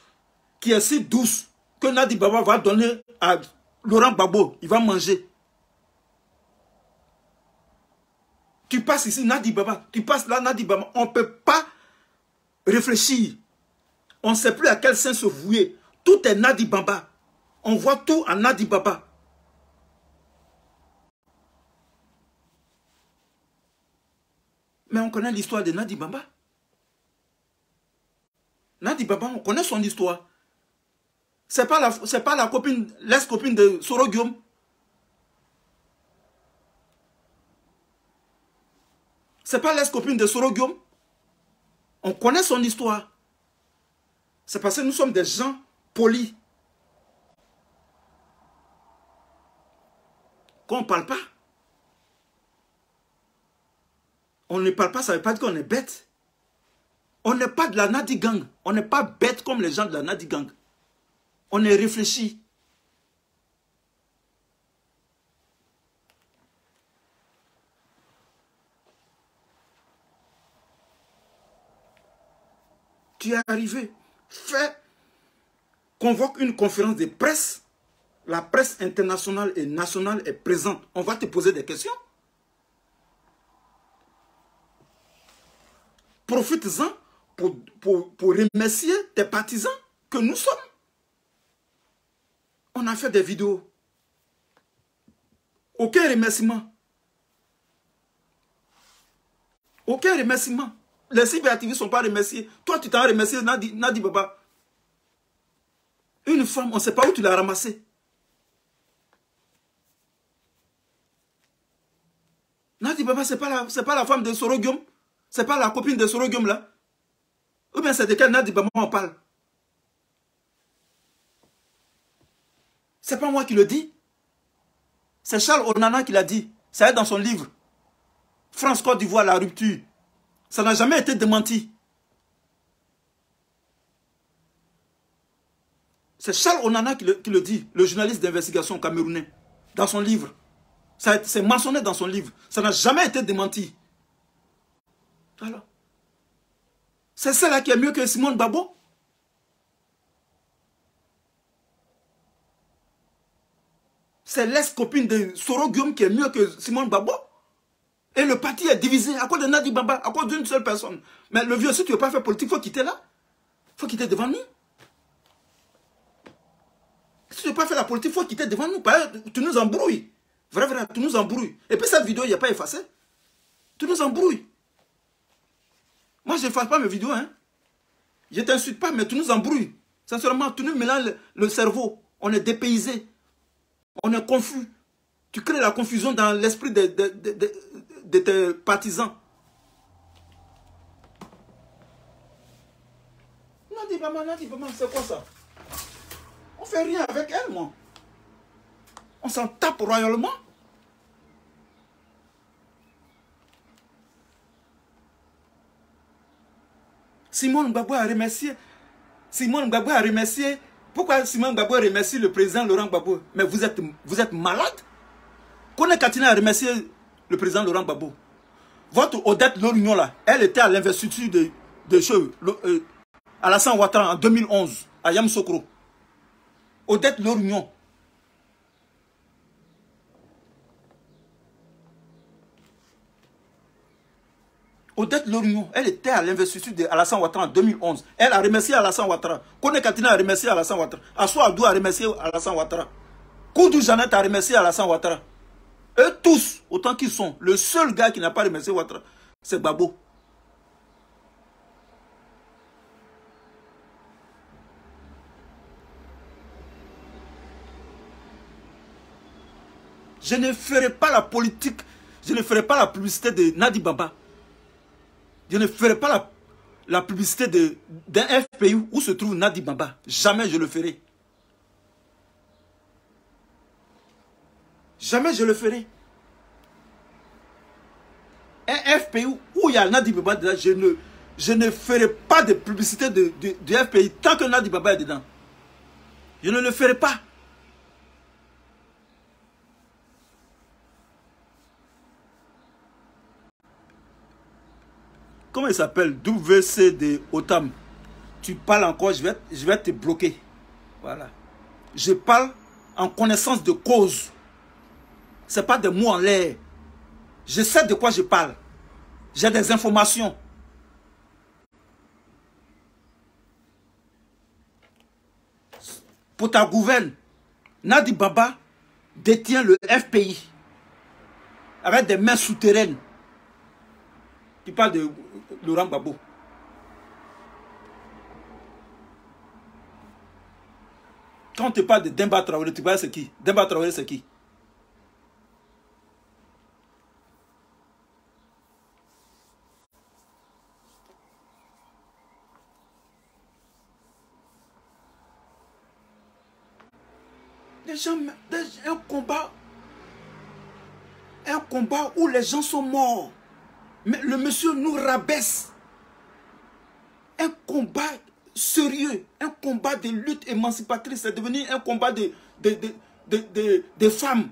qui est si douce que Nadi Baba va donner à Laurent Gbagbo? Il va manger. Tu passes ici, Nadi Baba. Tu passes là, Nadi Baba. On ne peut pas réfléchir. On ne sait plus à quel sein se vouer. Tout est Nadi Baba. On voit tout en Nadi Baba. Mais on connaît l'histoire de Nadi Baba. Nadi Baba, on connaît son histoire. C'est pas la copine, l'ex-copine de Soro Guillaume. C'est pas l'ex-copine de Soro Guillaume. On connaît son histoire. C'est parce que nous sommes des gens polis. Quand on ne parle pas, on ne parle pas, ça ne veut pas dire qu'on est bête. On n'est pas de la Nadi Gang. On n'est pas bête comme les gens de la Nadi Gang. On est réfléchi. Tu es arrivé. Convoque une conférence de presse. La presse internationale et nationale est présente. On va te poser des questions. Profites-en pour remercier tes partisans que nous sommes. On a fait des vidéos. Aucun remerciement. Aucun remerciement. Les cyberactivistes ne sont pas remerciés. Toi, tu t'en as remercié Nadi Baba. Une femme, on ne sait pas où tu l'as ramassée. Nadi Baba, ce n'est pas la femme de Soro Guillaume. Ce n'est pas la copine de Soro Guillaume là. Ou bien c'est de quel Nadi Baba on parle. Ce n'est pas moi qui le dis. C'est Charles Onana qui l'a dit. Ça est dans son livre. France-Côte d'Ivoire, la rupture. Ça n'a jamais été démenti. C'est Charles Onana qui le dit, le journaliste d'investigation camerounais, dans son livre. C'est mentionné dans son livre. Ça n'a jamais été démenti. Alors, c'est celle-là qui est mieux que Simone Babo. C'est l'ex-copine de Soro Guillaume qui est mieux que Simone Babo. Et le parti est divisé à cause de Nadi Baba, à cause d'une seule personne. Mais le vieux, si tu ne veux pas faire politique, il faut quitter là. Il faut quitter devant nous. Si tu ne veux pas faire la politique, il faut quitter devant nous. Tu nous embrouilles. Vrai, tu nous embrouilles. Et puis cette vidéo, il n'y a pas effacé. Tu nous embrouilles. Moi, je ne fasse pas mes vidéos. Hein. Je ne t'insulte pas, mais tu nous embrouilles. Sincèrement, tu nous mélanges le cerveau. On est dépaysé. On est confus. Tu crées la confusion dans l'esprit de tes partisans. Nadi Baba, c'est quoi ça? On fait rien avec elle, moi. On s'en tape royalement. Simone Gbagbo a remercié. Pourquoi Simone Gbagbo remercie le président Laurent Gbagbo? Mais vous êtes malade? Kone Katina a remercié le président Laurent Gbagbo. Votre Odette Lorignon là, elle était à l'investiture de Alassane Ouattara en 2011 à Yamoussoukro. Odette Lorignon. Odette Lorignon, elle était à l'investiture de Alassane Ouattara en 2011. Elle a remercié Alassane Ouattara. Kone Katina a remercié Alassane Ouattara. Assou Abdou a remercié Alassane Ouattara. Koudou Jeannette a remercié Alassane Ouattara. Eux tous, autant qu'ils sont, le seul gars qui n'a pas remercié Ouattara, c'est Gbagbo. Je ne ferai pas la politique, je ne ferai pas la publicité de Nadi Baba. Je ne ferai pas la publicité d'un FPI où se trouve Nadi Baba. Jamais je le ferai. Jamais je le ferai. Un FPI où il y a Nadi Baba dedans, je ne ferai pas de publicité du FPI tant que Nadi Baba est dedans. Je ne le ferai pas. Comment il s'appelle? WC de Otam. Tu parles encore, je vais te bloquer. Voilà. Je parle en connaissance de cause. Ce n'est pas des mots en l'air. Je sais de quoi je parle. J'ai des informations. Pour ta gouverne, Nadi Baba détient le FPI avec des mains souterraines. Tu parles de Laurent Gbagbo. Quand on te parle de Demba Traoré, tu parles c'est qui? Demba Traoré, c'est qui? un combat où les gens sont morts. Mais le monsieur nous rabaisse. Un combat sérieux, un combat de lutte émancipatrice, c'est devenu un combat de femmes.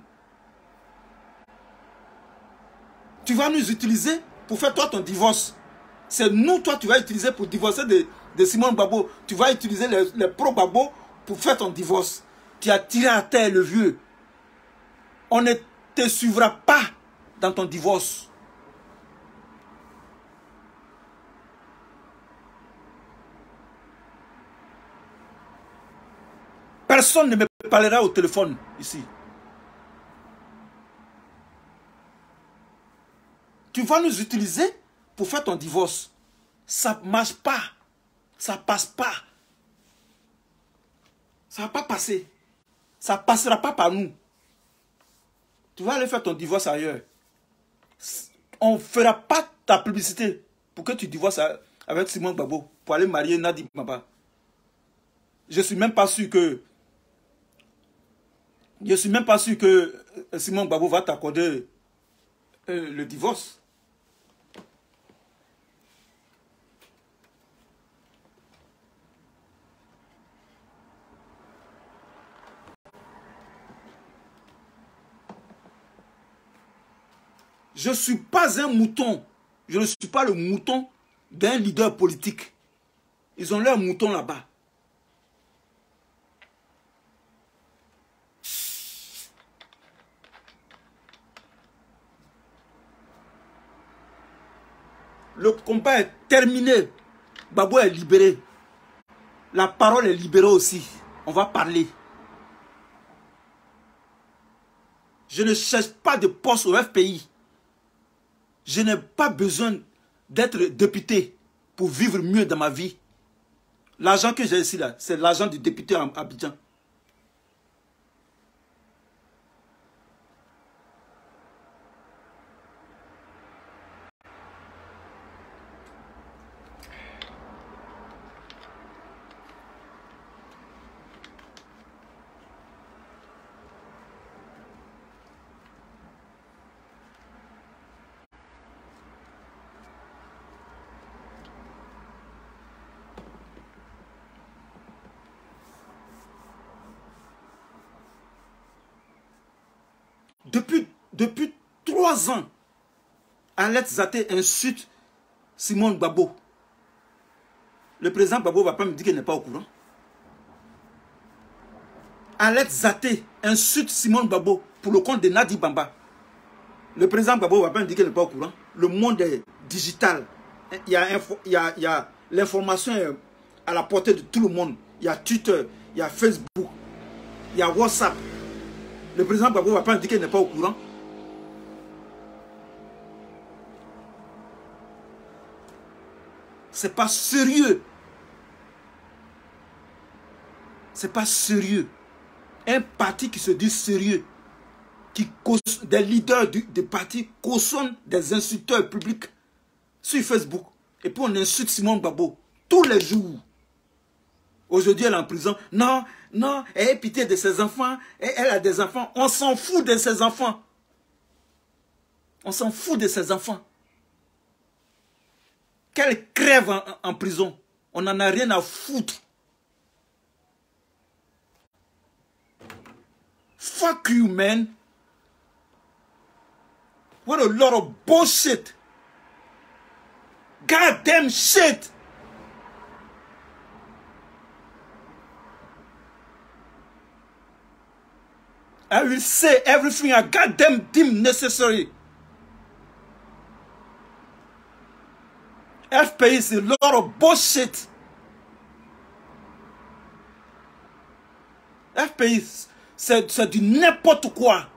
Tu vas nous utiliser pour faire toi ton divorce. C'est nous, toi, tu vas utiliser pour divorcer de Simone Gbagbo. Tu vas utiliser les pro-Gbagbo pour faire ton divorce. Tu as tiré à terre le vieux. On ne te suivra pas dans ton divorce. Personne ne me parlera au téléphone ici. Tu vas nous utiliser pour faire ton divorce. Ça ne marche pas. Ça ne passe pas. Ça ne va pas passer. Ça ne passera pas par nous. Tu vas aller faire ton divorce ailleurs. On ne fera pas ta publicité pour que tu divorces avec Simone Gbagbo pour aller marier Nadi Bamba. Je ne suis même pas sûr que Simone Gbagbo va t'accorder le divorce. Je ne suis pas un mouton. Je ne suis pas le mouton d'un leader politique. Ils ont leur mouton là-bas. Le combat est terminé. Gbagbo est libéré. La parole est libérée aussi. On va parler. Je ne cherche pas de poste au FPI. Je n'ai pas besoin d'être député pour vivre mieux dans ma vie. L'argent que j'ai ici, là, c'est l'argent du député à Abidjan. Depuis 3 ans, Alet Zaté insulte Simone Gbagbo. Le président Gbagbo ne va pas me dire qu'il n'est pas au courant. Alet Zaté insulte Simone Gbagbo pour le compte de Nadi Bamba. Le président Gbagbo ne va pas me dire qu'il n'est pas au courant. Le monde est digital. Il y a l'information à la portée de tout le monde. Il y a Twitter, il y a Facebook, il y a WhatsApp. Le président Gbagbo ne va pas me dire qu'il n'est pas au courant. C'est pas sérieux. C'est pas sérieux. Un parti qui se dit sérieux, des leaders des partis cautionnent des insulteurs publics sur Facebook. Et puis on insulte Simone Gbagbo tous les jours. Aujourd'hui elle est en prison. Non, non, elle a pitié de ses enfants. Elle a des enfants. On s'en fout de ses enfants. On s'en fout de ses enfants. Qu'elle crève en prison. On n'en a rien à foutre. Fuck you, man. What a lot of bullshit. Goddamn shit. I will say everything I goddamn deem necessary. FPI is a lot of bullshit. FPI, c'est du n'importe quoi.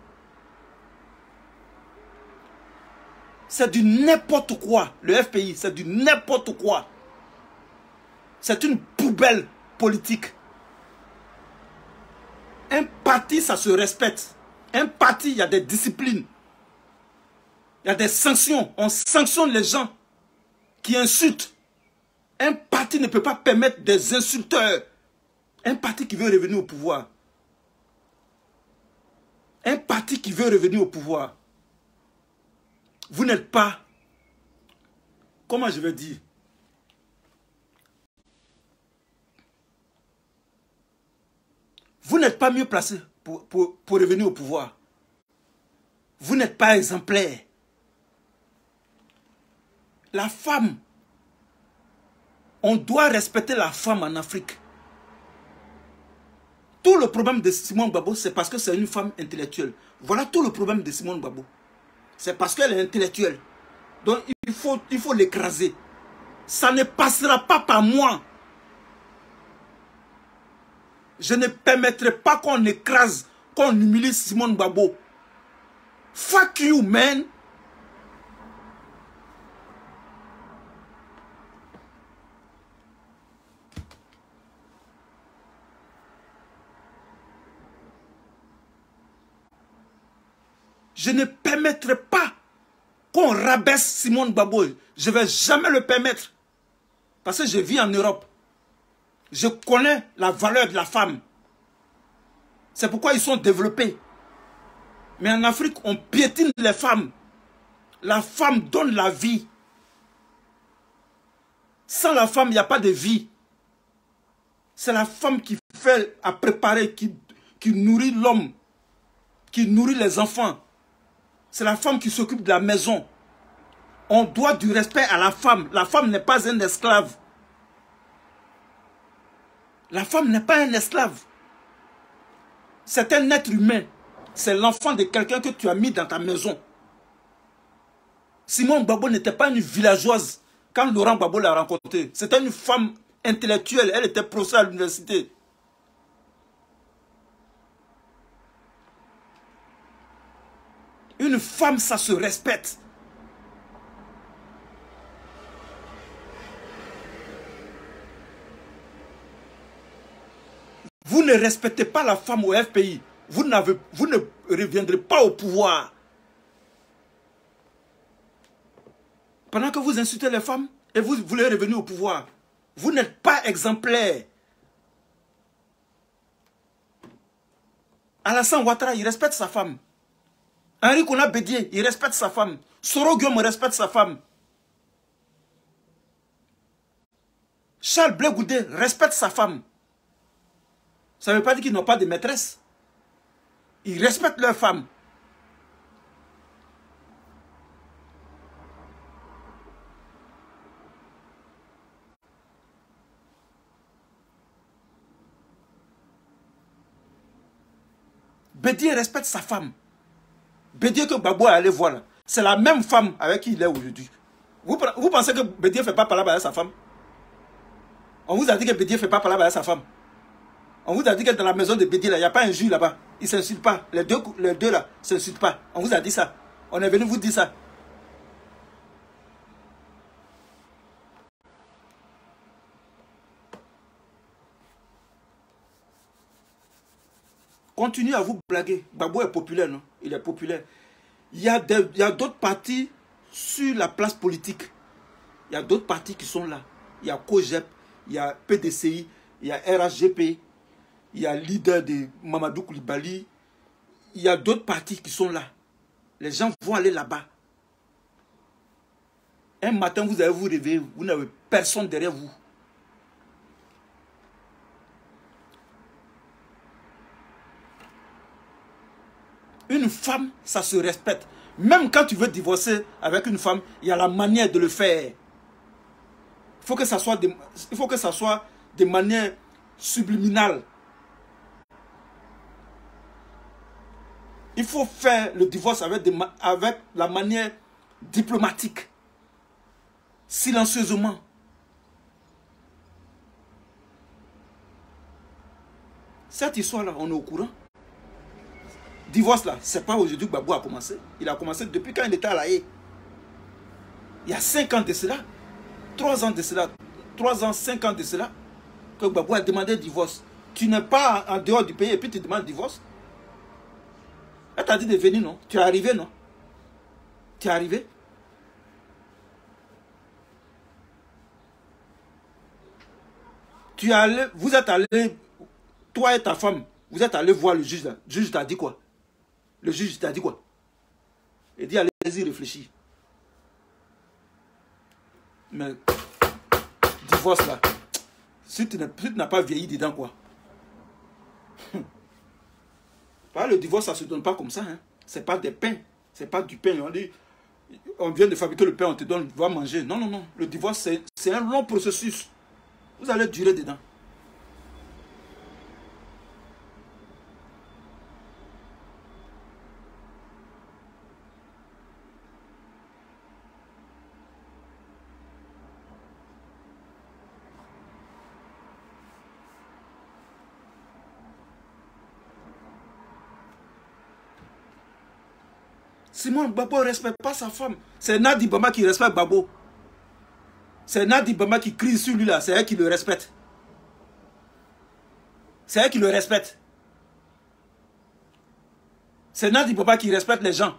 C'est du n'importe quoi. Le FPI, c'est du n'importe quoi. C'est une poubelle politique. Un parti, ça se respecte. Un parti, il y a des disciplines. Il y a des sanctions. On sanctionne les gens qui insultent. Un parti ne peut pas permettre des insulteurs. Un parti qui veut revenir au pouvoir. Un parti qui veut revenir au pouvoir. Vous n'êtes pas, comment je vais dire, vous n'êtes pas mieux placé pour revenir au pouvoir. Vous n'êtes pas exemplaire. La femme, on doit respecter la femme en Afrique. Tout le problème de Simone Gbagbo, c'est parce que c'est une femme intellectuelle. Voilà tout le problème de Simone Gbagbo. C'est parce qu'elle est intellectuelle. Donc il faut l'écraser. Ça ne passera pas par moi. Je ne permettrai pas qu'on écrase, qu'on humilie Simone Gbagbo. Fuck you, man. Je ne permettrai pas qu'on rabaisse Simone Gbagbo. Je ne vais jamais le permettre. Parce que je vis en Europe. Je connais la valeur de la femme. C'est pourquoi ils sont développés. Mais en Afrique, on piétine les femmes. La femme donne la vie. Sans la femme, il n'y a pas de vie. C'est la femme qui fait à préparer, qui nourrit l'homme, qui nourrit les enfants. C'est la femme qui s'occupe de la maison. On doit du respect à la femme. La femme n'est pas un esclave. La femme n'est pas un esclave. C'est un être humain. C'est l'enfant de quelqu'un que tu as mis dans ta maison. Simone Gbagbo n'était pas une villageoise quand Laurent Gbagbo l'a rencontrée. C'était une femme intellectuelle. Elle était professeure à l'université. Une femme, ça se respecte. Vous ne respectez pas la femme au FPI. Vous ne reviendrez pas au pouvoir. Pendant que vous insultez les femmes et vous voulez revenir au pouvoir, vous n'êtes pas exemplaire. Alassane Ouattara, il respecte sa femme. Henri Konan Bédié, il respecte sa femme. Soro Guillaume respecte sa femme. Charles Blé Goudé respecte sa femme. Ça ne veut pas dire qu'ils n'ont pas de maîtresse. Ils respectent leur femme. Bédié respecte sa femme. Bédié que Gbagbo est allé voir là, c'est la même femme avec qui il est aujourd'hui. Vous pensez que Bédié ne fait pas parler avec sa femme? On vous a dit que Bédié ne fait pas parler avec sa femme. On vous a dit que dans la maison de Bédié, il n'y a pas un juge là-bas. Ils ne s'insultent pas. Les deux là ne s'insultent pas. On vous a dit ça. On est venu vous dire ça. Continuez à vous blaguer. Gbagbo est populaire, non? Il est populaire. Il y a d'autres partis sur la place politique. Il y a d'autres partis qui sont là. Il y a COGEP, il y a PDCI, il y a RHGP, il y a leader de Mamadou Koulibaly. Il y a d'autres partis qui sont là. Les gens vont aller là-bas. Un matin, vous allez vous réveiller, vous n'avez personne derrière vous. Une femme, ça se respecte. Même quand tu veux divorcer avec une femme, il y a la manière de le faire. Il faut que ça soit de manière subliminale. Il faut faire le divorce avec la manière diplomatique. Silencieusement. Cette histoire-là, on est au courant. Divorce là, c'est pas aujourd'hui que Gbagbo a commencé. Il a commencé depuis quand il était à La Haye. Il y a 5 ans de cela, 3 ans de cela, 3 ans, 5 ans de cela, que Gbagbo a demandé divorce. Tu n'es pas en dehors du pays et puis tu demandes divorce. Elle t'a dit de venir, non? Tu es arrivé, non? Tu es arrivé? Tu es allé, vous êtes allé, toi et ta femme, vous êtes allé voir le juge là. Le juge t'a dit quoi? Le juge t'a dit quoi? Il dit allez-y réfléchir. Mais divorce là, si tu n'as pas vieilli dedans quoi. Le divorce ça se donne pas comme ça. Hein. C'est pas des pains. C'est pas du pain. On dit on vient de fabriquer le pain, on te donne, tu vas manger. Non, non, non. Le divorce c'est un long processus. Vous allez durer dedans. Simon Gbagbo ne respecte pas sa femme. C'est Nadi Bamba qui respecte Gbagbo. C'est Nadi Bamba qui crie sur lui là. C'est elle qui le respecte. C'est elle qui le respecte. C'est Nadi Bamba qui respecte les gens.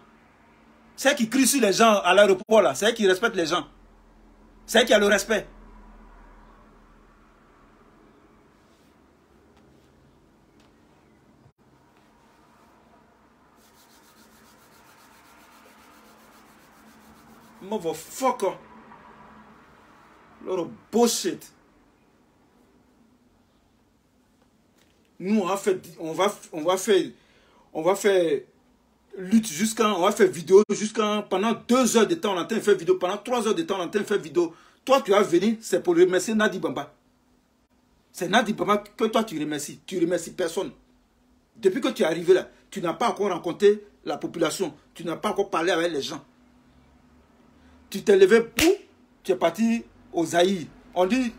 C'est elle qui crie sur les gens à l'aéroport là. C'est elle qui respecte les gens. C'est elle qui a le respect. Motherfucker. Lot of bullshit. Nous, on va faire lutte jusqu'à, on va faire vidéo jusqu'à, pendant 2 heures de temps, on est en train de faire vidéo, pendant 3 heures de temps, on est en train de faire vidéo. Toi, tu vas venir, c'est pour remercier Nadi Bamba. C'est Nadi Bamba que toi, tu remercies. Tu remercies personne. Depuis que tu es arrivé là, tu n'as pas encore rencontré la population. Tu n'as pas encore parlé avec les gens. Tu t'es levé pour, tu es parti au Zaïre. On dit,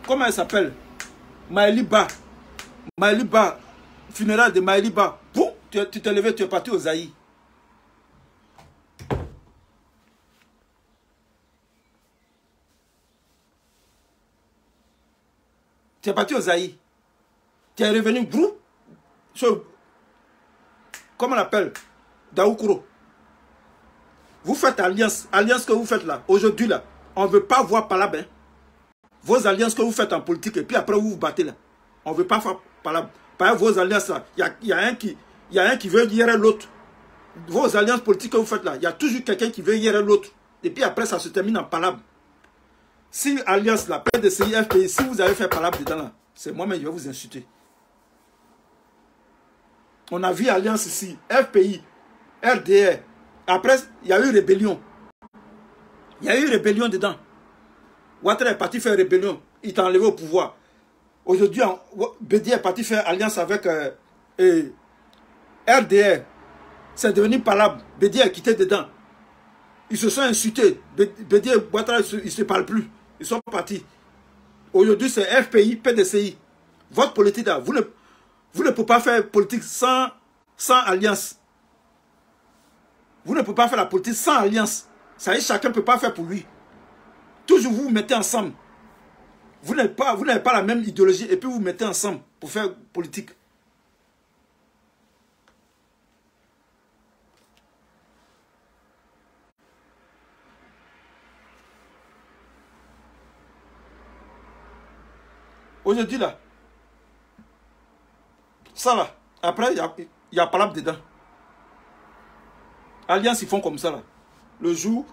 comment elle s'appelle? Maëliba. Maëliba, funérailles de Maëliba. Pour, tu t'es levé, tu es parti au Zaïre. Tu es parti au Zaïre. Tu es revenu, brou, comment on l'appelle? Daoukoro. Vous faites alliance que vous faites là, aujourd'hui là, on ne veut pas voir Palab. Hein. Vos alliances que vous faites en politique et puis après vous vous battez là. On ne veut pas faire Palab. Par exemple, vos alliances là, il y a un qui veut hier l'autre. Vos alliances politiques que vous faites là, il y a toujours quelqu'un qui veut hier l'autre. Et puis après ça se termine en Palab. Si alliance là, PDCI, FPI, si vous avez fait Palab dedans là, c'est moi-même, je vais vous insulter. On a vu alliance ici, FPI, RDR. Après, il y a eu rébellion. Il y a eu rébellion dedans. Ouattara est parti faire rébellion. Il t'a enlevé au pouvoir. Aujourd'hui, Bédier est parti faire alliance avec RDR. C'est devenu Palab. Bédier est quitté dedans. Ils se sont insultés. Bédier et Ouattara, ils ne se parlent plus. Ils sont partis. Aujourd'hui, c'est FPI, PDCI. Votre politique là, vous ne pouvez pas faire politique sans alliance. Vous ne pouvez pas faire la politique sans alliance. Ça y est, chacun ne peut pas faire pour lui. Toujours vous vous mettez ensemble. Vous n'avez pas la même idéologie et puis vous vous mettez ensemble pour faire politique. Aujourd'hui là, ça là, après il y a Palab dedans. Alliance, ils font comme ça là. Le jour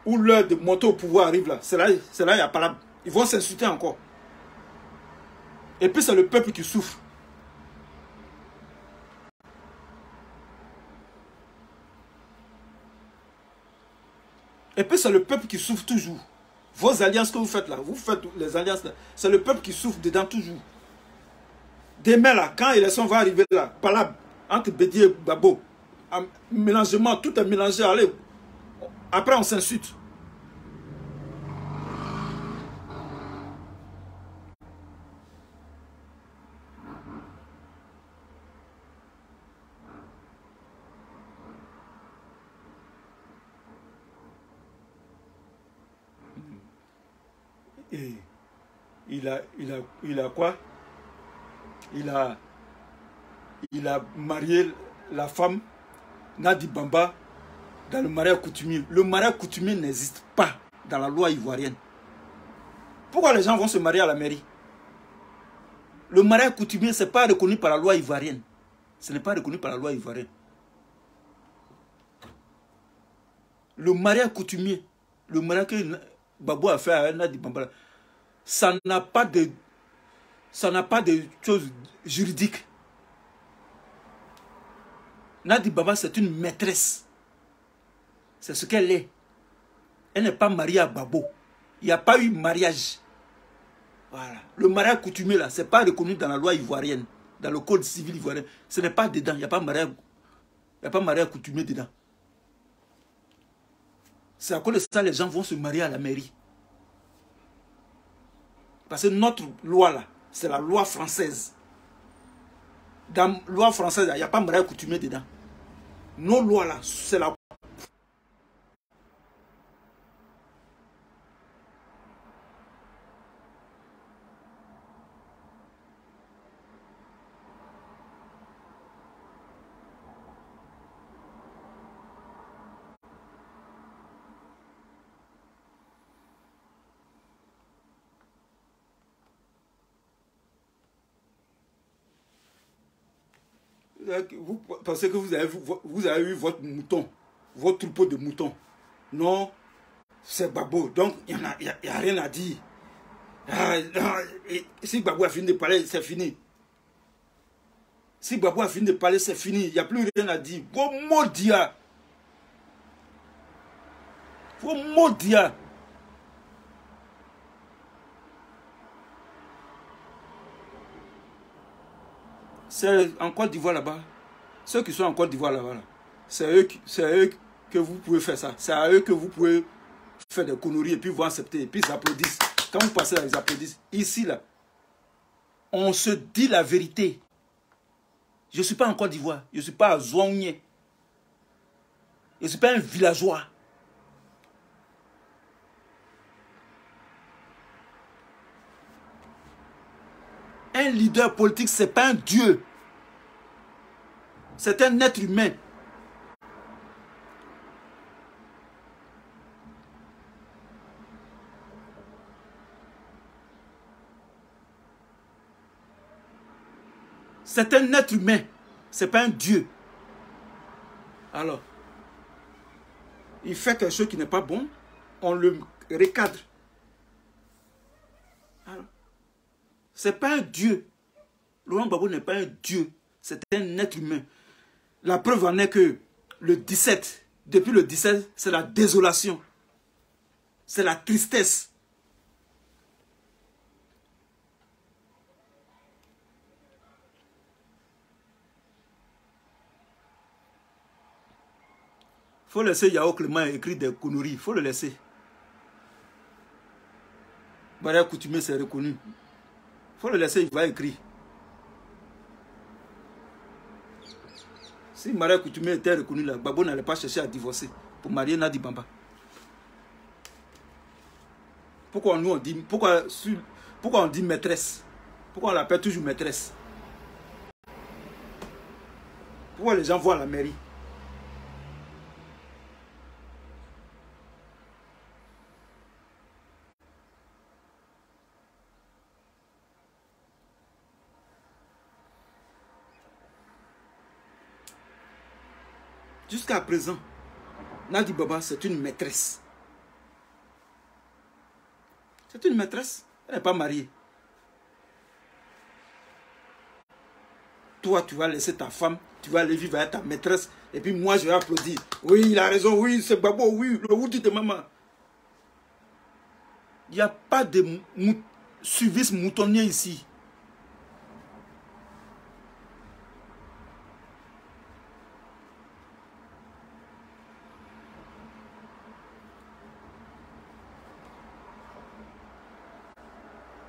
où l'heure de monter au pouvoir arrive là, c'est là il n'y a pas là. Ils vont s'insulter encore. Et puis c'est le peuple qui souffre. Et puis c'est le peuple qui souffre toujours. Vos alliances que vous faites là, vous faites les alliances là, c'est le peuple qui souffre dedans toujours. Demain là, quand l'élection va arriver là, Palab, entre Bédier et Gbagbo, mélangement, tout est mélangé, allez, après on s'insulte. Et il a quoi? Il a marié la femme Nadi Bamba dans le mariage coutumier. Le mariage coutumier n'existe pas dans la loi ivoirienne. Pourquoi les gens vont se marier à la mairie? Le mariage coutumier, ce n'est pas reconnu par la loi ivoirienne. Ce n'est pas reconnu par la loi ivoirienne. Le mariage coutumier, le mariage que Gbagbo a fait à Nadi Bambara, ça n'a pas de choses juridiques. Nadi Bambara, c'est une maîtresse. C'est ce qu'elle est. Elle n'est pas mariée à Gbagbo. Il n'y a pas eu mariage. Voilà. Le mariage coutumier, là, ce n'est pas reconnu dans la loi ivoirienne, dans le code civil ivoirien. Ce n'est pas dedans. Il n'y a pas mariage coutumier dedans. C'est à cause de ça que les gens vont se marier à la mairie. Parce que notre loi, là, c'est la loi française. Dans la loi française, il n'y a pas mariage coutumier dedans. Nos lois, là, c'est la... Vous pensez que vous avez eu votre mouton, votre troupeau de moutons. Non, c'est Gbagbo. Donc, il n'y a rien à dire. Si Gbagbo a fini de parler, c'est fini. Si Gbagbo a fini de parler, c'est fini. Il n'y a plus rien à dire. Vos maudits. Vos maudits. C'est en Côte d'Ivoire là-bas. Ceux qui sont en Côte d'Ivoire là-bas, c'est eux que vous pouvez faire ça. C'est à eux que vous pouvez faire des conneries et puis vous accepter. Et puis ils applaudissent. Quand vous passez là, ils applaudissent. Ici, là, on se dit la vérité. Je ne suis pas en Côte d'Ivoire. Je ne suis pas à Zouangné. Je ne suis pas un villageois. Un leader politique, ce n'est pas un dieu. C'est un être humain. C'est un être humain. Ce n'est pas un dieu. Alors, il fait quelque chose qui n'est pas bon, on le recadre. Ce n'est pas un dieu. Laurent Gbagbo n'est pas un dieu. C'est un être humain. La preuve en est que le 17, depuis le 17, c'est la désolation. C'est la tristesse. Il faut laisser Yao Clément écrire des conneries. Il faut le laisser. Barrière coutumier, c'est reconnu. Il faut le laisser, il va écrire. Si Maria Coutumier était reconnu là, Gbagbo n'allait pas chercher à divorcer pour marier Nadi Bamba. Pourquoi nous on dit, pourquoi on dit maîtresse? Pourquoi on l'appelle toujours maîtresse? Pourquoi les gens vont à la mairie? Jusqu'à présent, Nadi Bamba, c'est une maîtresse. C'est une maîtresse. Elle n'est pas mariée. Toi, tu vas laisser ta femme, tu vas aller vivre avec ta maîtresse, et puis moi, je vais applaudir. Oui, il a raison, oui, c'est Gbagbo, oui, le Wouti de maman. Il n'y a pas de suivisme moutonnier ici.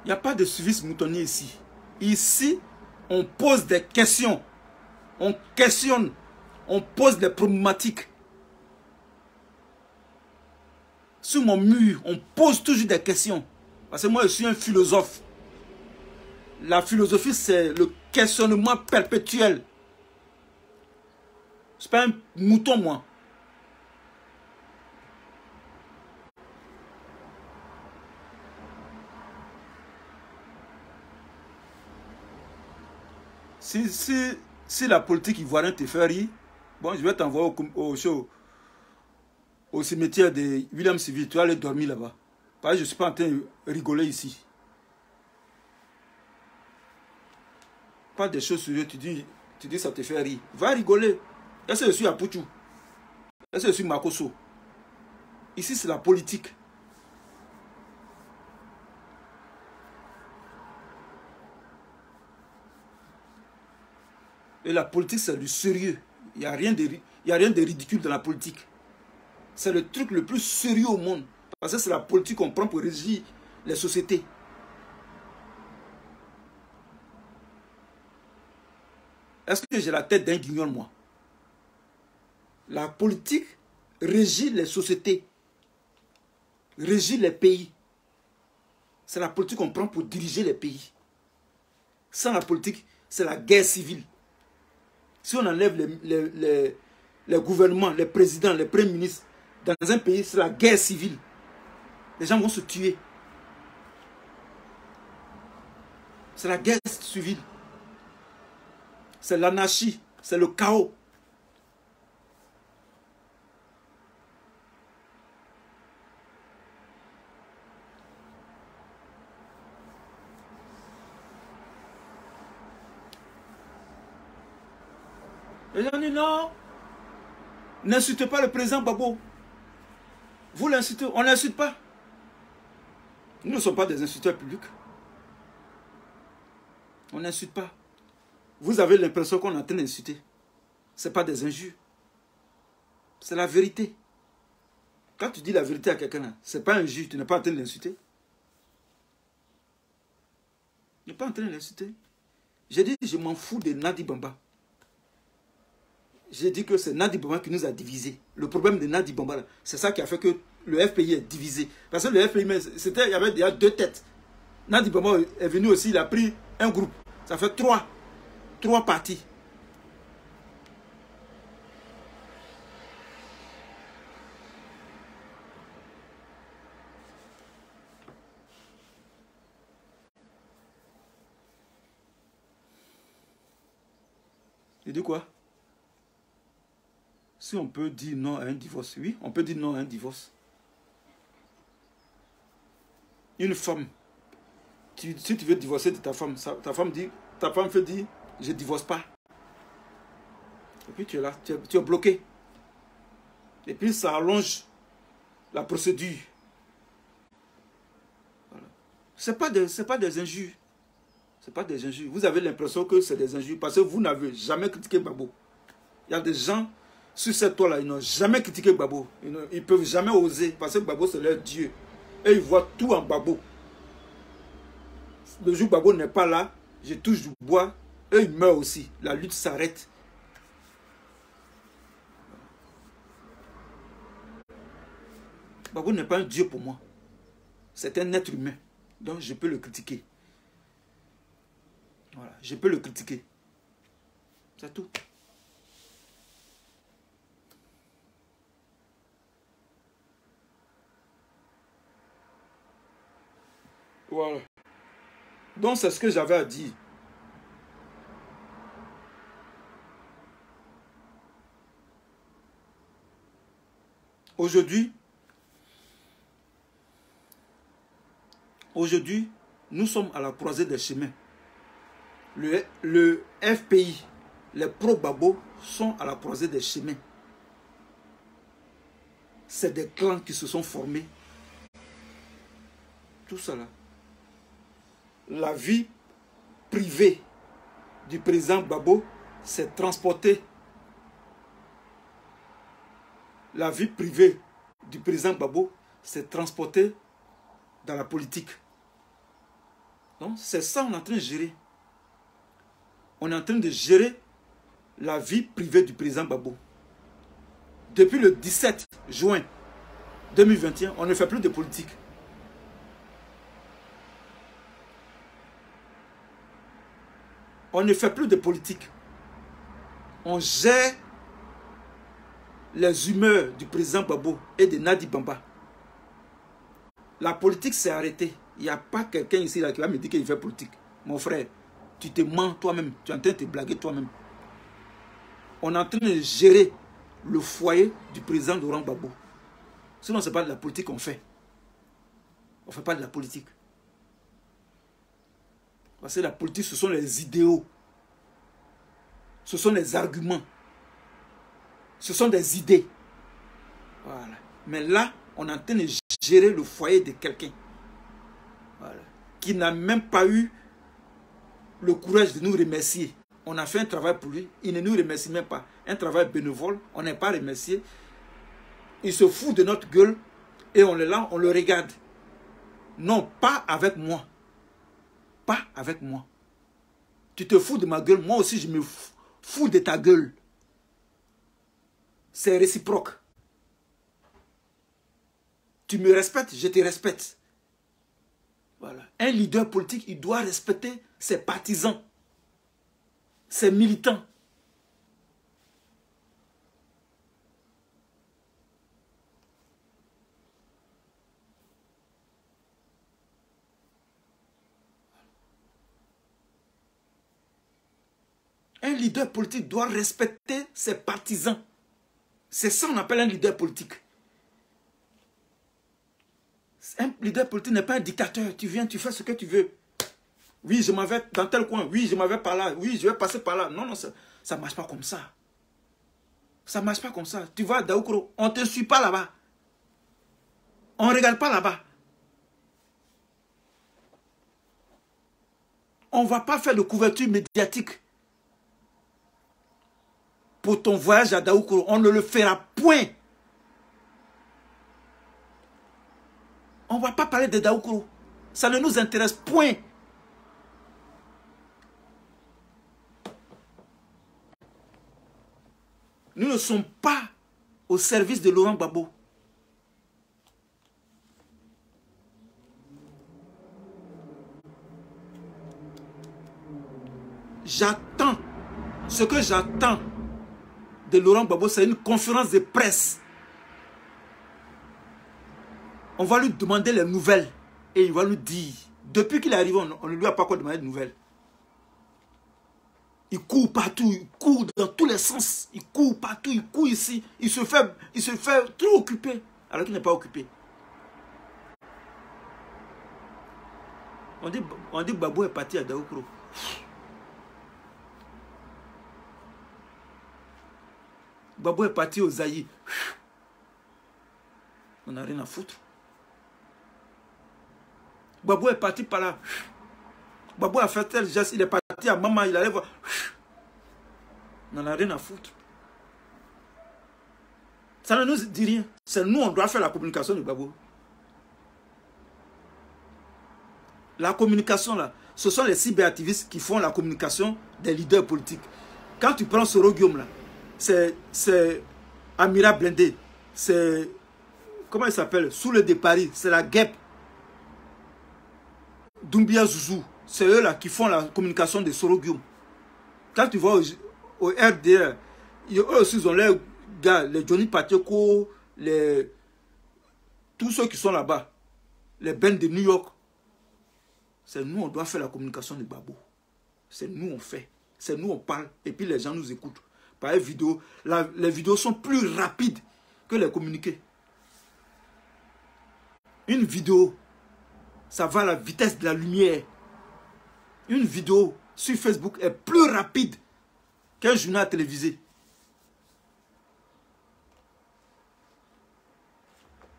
Il n'y a pas de suivisme moutonnier ici. Ici, on pose des questions. On questionne. On pose des problématiques. Sur mon mur, on pose toujours des questions. Parce que moi, je suis un philosophe. La philosophie, c'est le questionnement perpétuel. Je ne suis pas un mouton, moi. Si la politique ivoirienne te fait rire, bon, je vais t'envoyer au cimetière de William Civil. Tu vas aller dormir là-bas. Parce que je ne suis pas en train de rigoler ici. Pas des choses sérieuses, tu dis ça te fait rire. Va rigoler. Est-ce que je suis à Pouchou? Est-ce que je suis Makoso? Ici, c'est la politique. Et la politique, c'est du sérieux. Il n'y a rien de ridicule dans la politique. C'est le truc le plus sérieux au monde. Parce que c'est la politique qu'on prend pour régir les sociétés. Est-ce que j'ai la tête d'un guignol, moi? La politique régit les sociétés, régit les pays. C'est la politique qu'on prend pour diriger les pays. Sans la politique, c'est la guerre civile. Si on enlève les gouvernements, les présidents, les premiers ministres, dans un pays, c'est la guerre civile. Les gens vont se tuer. C'est la guerre civile. C'est l'anarchie, c'est le chaos. Les gens disent non, n'insultez pas le président Gbagbo. Vous l'insultez, on ne l'insulte pas. Nous ne sommes pas des insulteurs publics. On n'insulte pas. Vous avez l'impression qu'on est en train d'insulter. Ce n'est pas des injures. C'est la vérité. Quand tu dis la vérité à quelqu'un, ce n'est pas injure, tu n'es pas en train de l'insulter. Tu n'es pas en train de l'insulter. J'ai dit, je m'en fous de Nadi Bamba. J'ai dit que c'est Nadi Bamba qui nous a divisés. Le problème de Nadi Bamba, c'est ça qui a fait que le FPI est divisé. Parce que le FPI, il y avait déjà deux têtes. Nadi Bamba est venu aussi, il a pris un groupe. Ça fait trois partis. Il dit quoi? Si on peut dire non à un divorce, oui, on peut dire non à un divorce. Une femme, si tu veux divorcer de ta femme, ta femme fait dire, je ne divorce pas. Et puis tu es là, tu es bloqué. Et puis ça allonge la procédure. Voilà. Ce n'est pas des injures. Ce n'est pas des injures. Vous avez l'impression que c'est des injures parce que vous n'avez jamais critiqué Gbagbo. Il y a des gens sur cette toile-là, ils n'ont jamais critiqué Gbagbo. Ils ne peuvent jamais oser parce que Gbagbo, c'est leur Dieu. Et ils voient tout en Gbagbo. Le jour où Gbagbo n'est pas là, je touche du bois, eux ils meurent aussi. La lutte s'arrête. Gbagbo n'est pas un Dieu pour moi. C'est un être humain. Donc je peux le critiquer. Voilà, je peux le critiquer. C'est tout. Voilà. Donc c'est ce que j'avais à dire. Aujourd'hui, nous sommes à la croisée des chemins. Le FPI, les pro-Gbagbo sont à la croisée des chemins. C'est des clans qui se sont formés. Tout cela. La vie privée du président Gbagbo s'est transportée. La vie privée du président Gbagbo s'est transportée dans la politique. Donc c'est ça qu'on est en train de gérer. On est en train de gérer la vie privée du président Gbagbo. Depuis le 17 juin 2021, on ne fait plus de politique. On ne fait plus de politique. On gère les humeurs du président Gbagbo et de Nadi Bamba. La politique s'est arrêtée. Il n'y a pas quelqu'un ici là qui va me dire qu'il fait politique. Mon frère, tu te mens toi-même. Tu es en train de te blaguer toi-même. on est en train de gérer le foyer du président Laurent Gbagbo. Sinon, ce n'est pas de la politique qu'on fait. On ne fait pas de la politique. Parce que la politique, ce sont les idéaux. Ce sont les arguments. Ce sont des idées. Voilà. Mais là, on est en train de gérer le foyer de quelqu'un. Voilà. Qui n'a même pas eu le courage de nous remercier. On a fait un travail pour lui. Il ne nous remercie même pas. Un travail bénévole. On n'est pas remercié. Il se fout de notre gueule. Et on est là, on le regarde. Non, pas avec moi. Pas avec moi. Tu te fous de ma gueule. Moi aussi, je me fous de ta gueule. C'est réciproque. Tu me respectes, je te respecte. Voilà. Un leader politique, il doit respecter ses partisans, ses militants. Un leader politique doit respecter ses partisans. C'est ça qu'on appelle un leader politique. Un leader politique n'est pas un dictateur. Tu viens, tu fais ce que tu veux. Oui, je m'en vais dans tel coin. Oui, je m'en vais par là. Oui, je vais passer par là. Non, non, ça ne marche pas comme ça. Ça ne marche pas comme ça. Tu vois, Daoukro, on ne te suit pas là-bas. On ne regarde pas là-bas. On ne va pas faire de couverture médiatique pour ton voyage à Daoukro. On ne le fera point. On ne va pas parler de Daoukro. Ça ne nous intéresse point. Nous ne sommes pas au service de Laurent Gbagbo. J'attends. Ce que j'attends de Laurent Gbagbo, c'est une conférence de presse. On va lui demander les nouvelles. Et il va nous dire. Depuis qu'il est arrivé, on ne lui a pas encore demandé de nouvelles. Il court partout, il court dans tous les sens. Il court partout, il court ici. Il se fait trop occuper, alors qu'il n'est pas occupé. On dit Gbagbo est parti à Daoukro. Gbagbo est parti au Zaïre. On n'a rien à foutre. Gbagbo est parti par là. Gbagbo a fait tel geste, il est parti à maman, il allait voir. On n'en a rien à foutre. Ça ne nous dit rien. C'est nous, on doit faire la communication de Gbagbo. La communication, là, ce sont les cyberactivistes qui font la communication des leaders politiques. Quand tu prends Soro Guillaume, là, c'est Amira Blindé, c'est, comment il s'appelle, Soule de Paris, c'est la guêpe. Doumbia Zouzou, c'est eux là qui font la communication de Soro Guillaume. Quand tu vas au RDR, eux aussi ils ont leurs gars, les Johnny Pacheco, tous ceux qui sont là-bas, les bands de New York. C'est nous, on doit faire la communication de Gbagbo. C'est nous, on fait. C'est nous, on parle. Et puis les gens nous écoutent. Par les vidéos, les vidéos sont plus rapides que les communiqués. Une vidéo, ça va à la vitesse de la lumière. Une vidéo sur Facebook est plus rapide qu'un journal télévisé.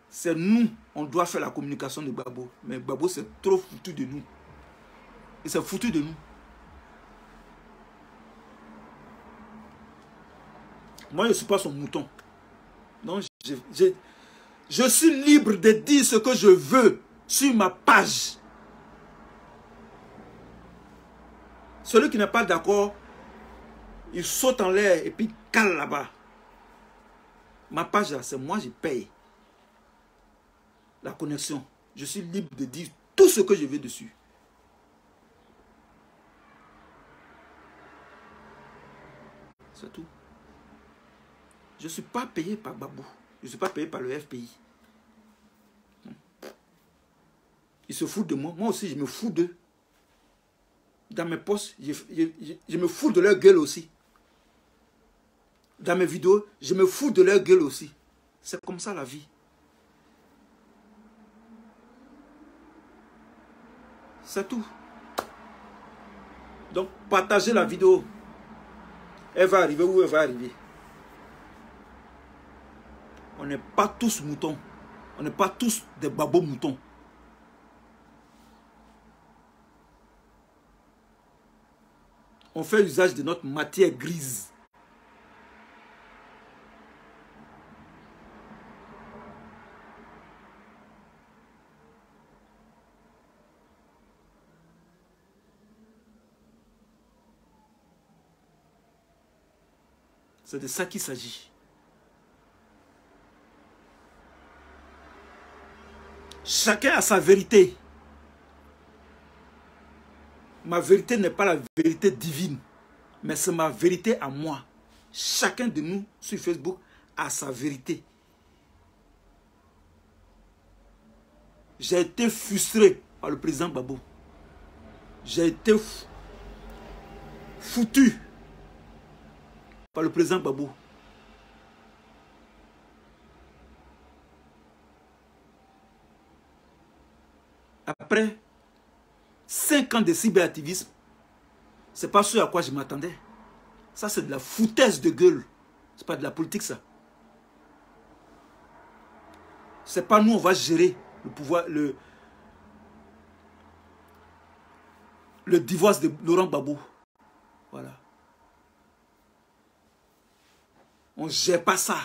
C'est nous, on doit faire la communication de Gbagbo. Mais Gbagbo, c'est trop foutu de nous. Il s'est foutu de nous. Moi, je ne suis pas son mouton. Non, je suis libre de dire ce que je veux sur ma page. Celui qui n'est pas d'accord, il saute en l'air et puis cale là-bas. Ma page, c'est moi, je paye la connexion. Je suis libre de dire tout ce que je veux dessus. C'est tout. Je ne suis pas payé par Gbagbo. Je ne suis pas payé par le FPI. Ils se foutent de moi. Moi aussi, je me fous d'eux. Dans mes postes, je me fous de leur gueule aussi. dans mes vidéos, je me fous de leur gueule aussi. C'est comme ça la vie. C'est tout. Donc, partagez la vidéo. Elle va arriver où elle va arriver. On n'est pas tous moutons. On n'est pas tous des babos moutons. On fait usage de notre matière grise. C'est de ça qu'il s'agit. Chacun a sa vérité. Ma vérité n'est pas la vérité divine, mais c'est ma vérité à moi. Chacun de nous sur Facebook a sa vérité. J'ai été frustré par le président Gbagbo. J'ai été foutu par le président Gbagbo. Après 5 ans de cyberactivisme, c'est pas ce à quoi je m'attendais. Ça, c'est de la foutaise de gueule. C'est pas de la politique, ça. C'est pas nous, on va gérer le pouvoir, le divorce de Laurent Gbagbo. Voilà. On ne gère pas ça.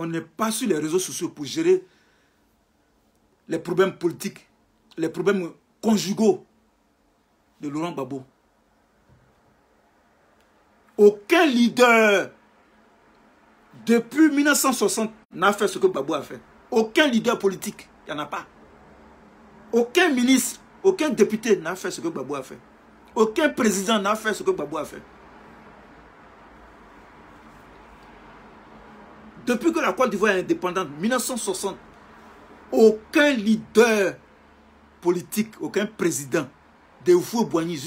On n'est pas sur les réseaux sociaux pour gérer les problèmes politiques, les problèmes conjugaux de Laurent Gbagbo. Aucun leader depuis 1960 n'a fait ce que Gbagbo a fait. Aucun leader politique, il n'y en a pas. Aucun ministre, aucun député n'a fait ce que Gbagbo a fait. Aucun président n'a fait ce que Gbagbo a fait. Depuis que la Côte d'Ivoire est indépendante, 1960, aucun leader politique, aucun président, de Houphouët-Boigny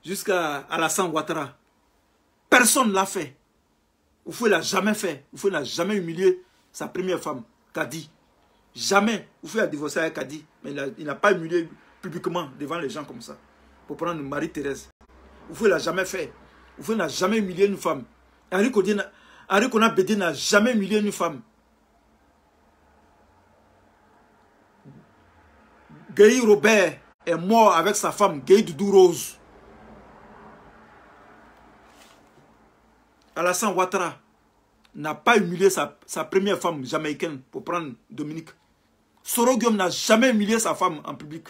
jusqu'à Alassane Ouattara, personne ne l'a fait. Houphouët l'a jamais fait. Houphouët n'a jamais humilié sa première femme, Kadi. Jamais. Houphouët a divorcé avec Kadi, mais il n'a pas humilié publiquement devant les gens comme ça. Pour prendre Marie-Thérèse. Houphouët l'a jamais fait. Houphouët n'a jamais humilié une femme. Henri Konan Bédié n'a jamais humilié une femme. Gueye Robert est mort avec sa femme, Gueye Doudou Rose. Alassane Ouattara n'a pas humilié sa première femme jamaïcaine, pour prendre Dominique. Soro Guillaume n'a jamais humilié sa femme en public.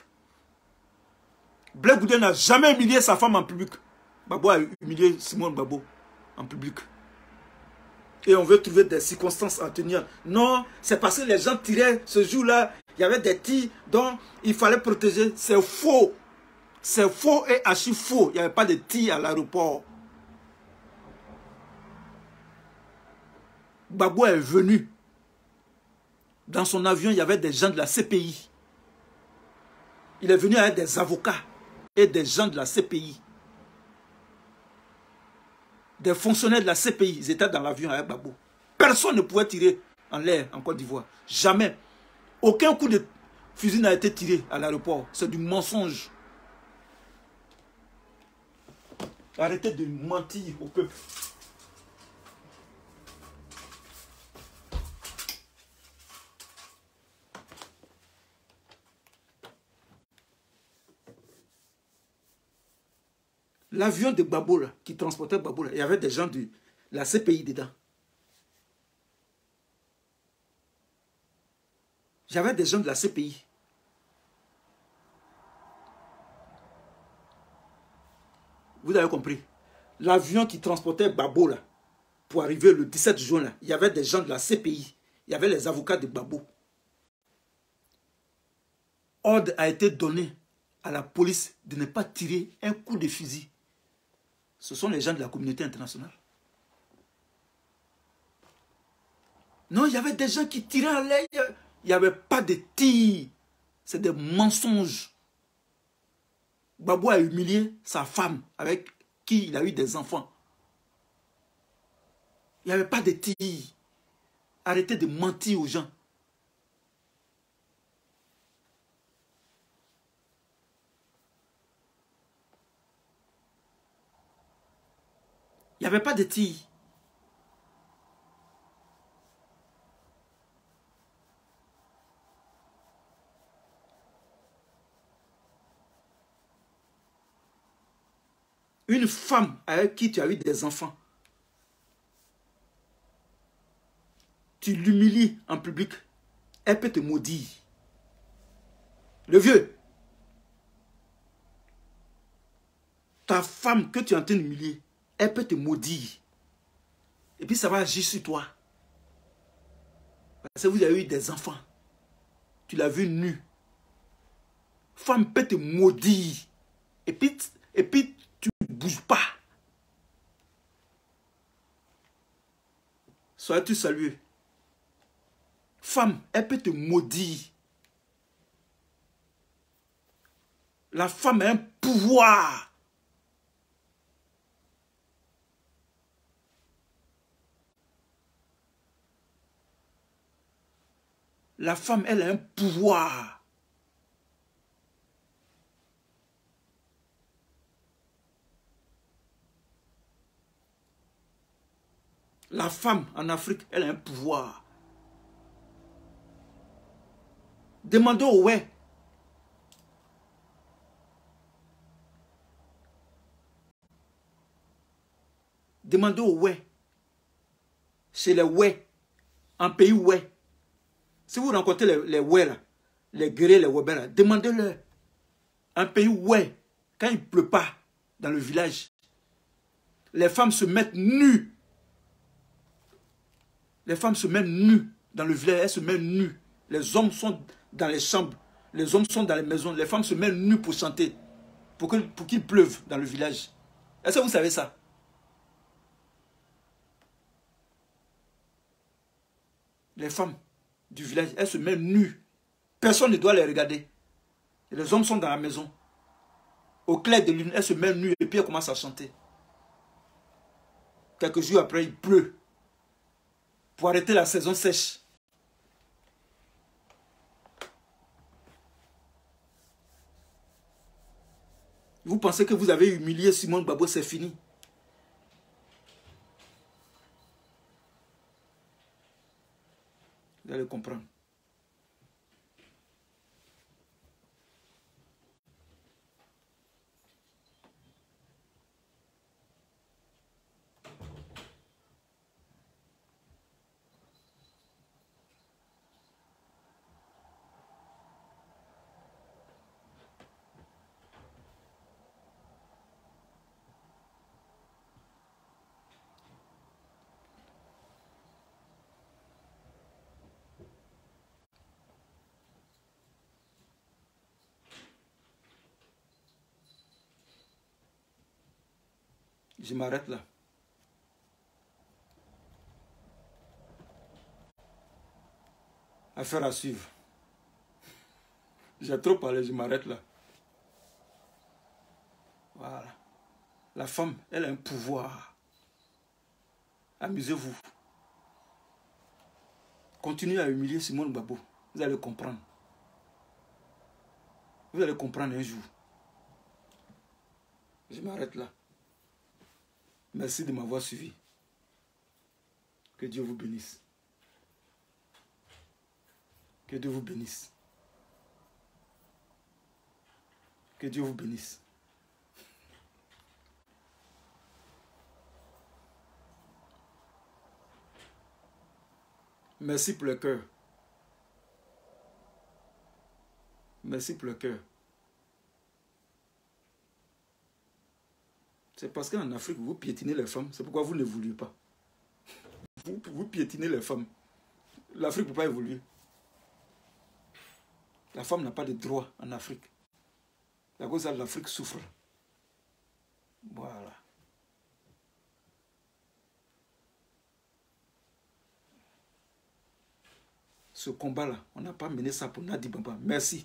Blaise Goudé n'a jamais humilié sa femme en public. Gbagbo a humilié Simone Gbagbo en public. Et on veut trouver des circonstances à tenir. Non, c'est parce que les gens tiraient ce jour-là. Il y avait des tirs dont il fallait protéger. C'est faux. C'est faux et archi faux. Il n'y avait pas de tirs à l'aéroport. Gbagbo est venu. Dans son avion, il y avait des gens de la CPI. Il est venu avec des avocats et des gens de la CPI. Des fonctionnaires de la CPI, ils étaient dans l'avion avec Gbagbo. Personne ne pouvait tirer en l'air en Côte d'Ivoire. Jamais. Aucun coup de fusil n'a été tiré à l'aéroport. C'est du mensonge. Arrêtez de mentir au peuple. L'avion de Gbagbo, qui transportait Gbagbo, il y avait des gens de la CPI dedans. J'avais des gens de la CPI. Vous avez compris. L'avion qui transportait Gbagbo, pour arriver le 17 juin, il y avait des gens de la CPI. Il y avait les avocats de Gbagbo. Ordre a été donné à la police de ne pas tirer un coup de fusil. Ce sont les gens de la communauté internationale. Non, il y avait des gens qui tiraient en l'air. Il n'y avait pas de tir. C'est des mensonges. Gbagbo a humilié sa femme avec qui il a eu des enfants. Il n'y avait pas de tir. Arrêtez de mentir aux gens. Il n'y avait pas de tir. Une femme avec qui tu as eu des enfants, tu l'humilies en public, elle peut te maudire. Le vieux, ta femme que tu es en train d'humilier, elle peut te maudire. Et puis ça va agir sur toi. Parce que vous avez eu des enfants. Tu l'as vu nu. Femme peut te maudire. Et puis tu ne bouges pas. Sois-tu salué. Femme, elle peut te maudire. La femme a un pouvoir. La femme, elle a un pouvoir. La femme en Afrique, elle a un pouvoir. Demandez au ouais. Demandez au ouais. Chez les ouais. En pays ouais. Si vous rencontrez les ouais là, les guerriers, les webers là, demandez-leur. Un pays ouais, quand il ne pleut pas dans le village, les femmes se mettent nues. Les femmes se mettent nues dans le village, elles se mettent nues. Les hommes sont dans les chambres, les hommes sont dans les maisons, les femmes se mettent nues pour chanter, pour qu'il pleuve dans le village. Est-ce que vous savez ça? Les femmes du village, elles se mettent nues. Personne ne doit les regarder. Et les hommes sont dans la maison. Au clair de lune, elles se mettent nues et puis elles commencent à chanter. Quelques jours après, il pleut. Pour arrêter la saison sèche. Vous pensez que vous avez humilié Simone Gbagbo, c'est fini. Vous allez comprendre. Je m'arrête là. Affaire à suivre. J'ai trop parlé, je m'arrête là. Voilà. La femme, elle a un pouvoir. Amusez-vous. Continuez à humilier Simone Gbagbo. Vous allez comprendre. Vous allez comprendre un jour. Je m'arrête là. Merci de m'avoir suivi. Que Dieu vous bénisse. Que Dieu vous bénisse. Que Dieu vous bénisse. Merci pour le cœur. Merci pour le cœur. C'est parce qu'en Afrique, vous piétinez les femmes. C'est pourquoi vous ne vouliez pas. Vous piétinez les femmes. L'Afrique ne peut pas évoluer. La femme n'a pas de droit en Afrique. C'est à cause de ça que l'Afrique souffre. Voilà. Ce combat-là, on n'a pas mené ça pour Nadi Bamba. Merci.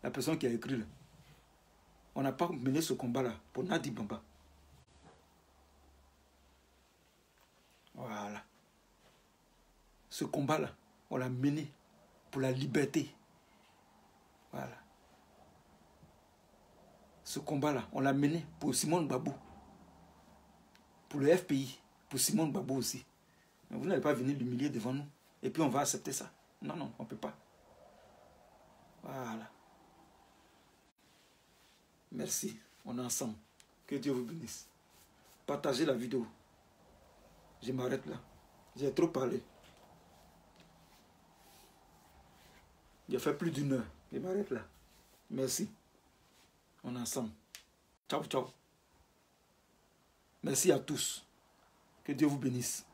La personne qui a écrit là. On n'a pas mené ce combat-là pour Nadi Bamba. Voilà. Ce combat-là, on l'a mené pour la liberté. Voilà. Ce combat-là, on l'a mené pour Simone Gbagbo. Pour le FPI. Pour Simone Gbagbo aussi. Mais vous n'allez pas venir l'humilier devant nous. Et puis on va accepter ça. Non, non, on ne peut pas. Voilà. Merci. On est ensemble. Que Dieu vous bénisse. Partagez la vidéo. Je m'arrête là. J'ai trop parlé. J'ai fait plus d'1 heure. Je m'arrête là. Merci. On est ensemble. Ciao, ciao. Merci à tous. Que Dieu vous bénisse.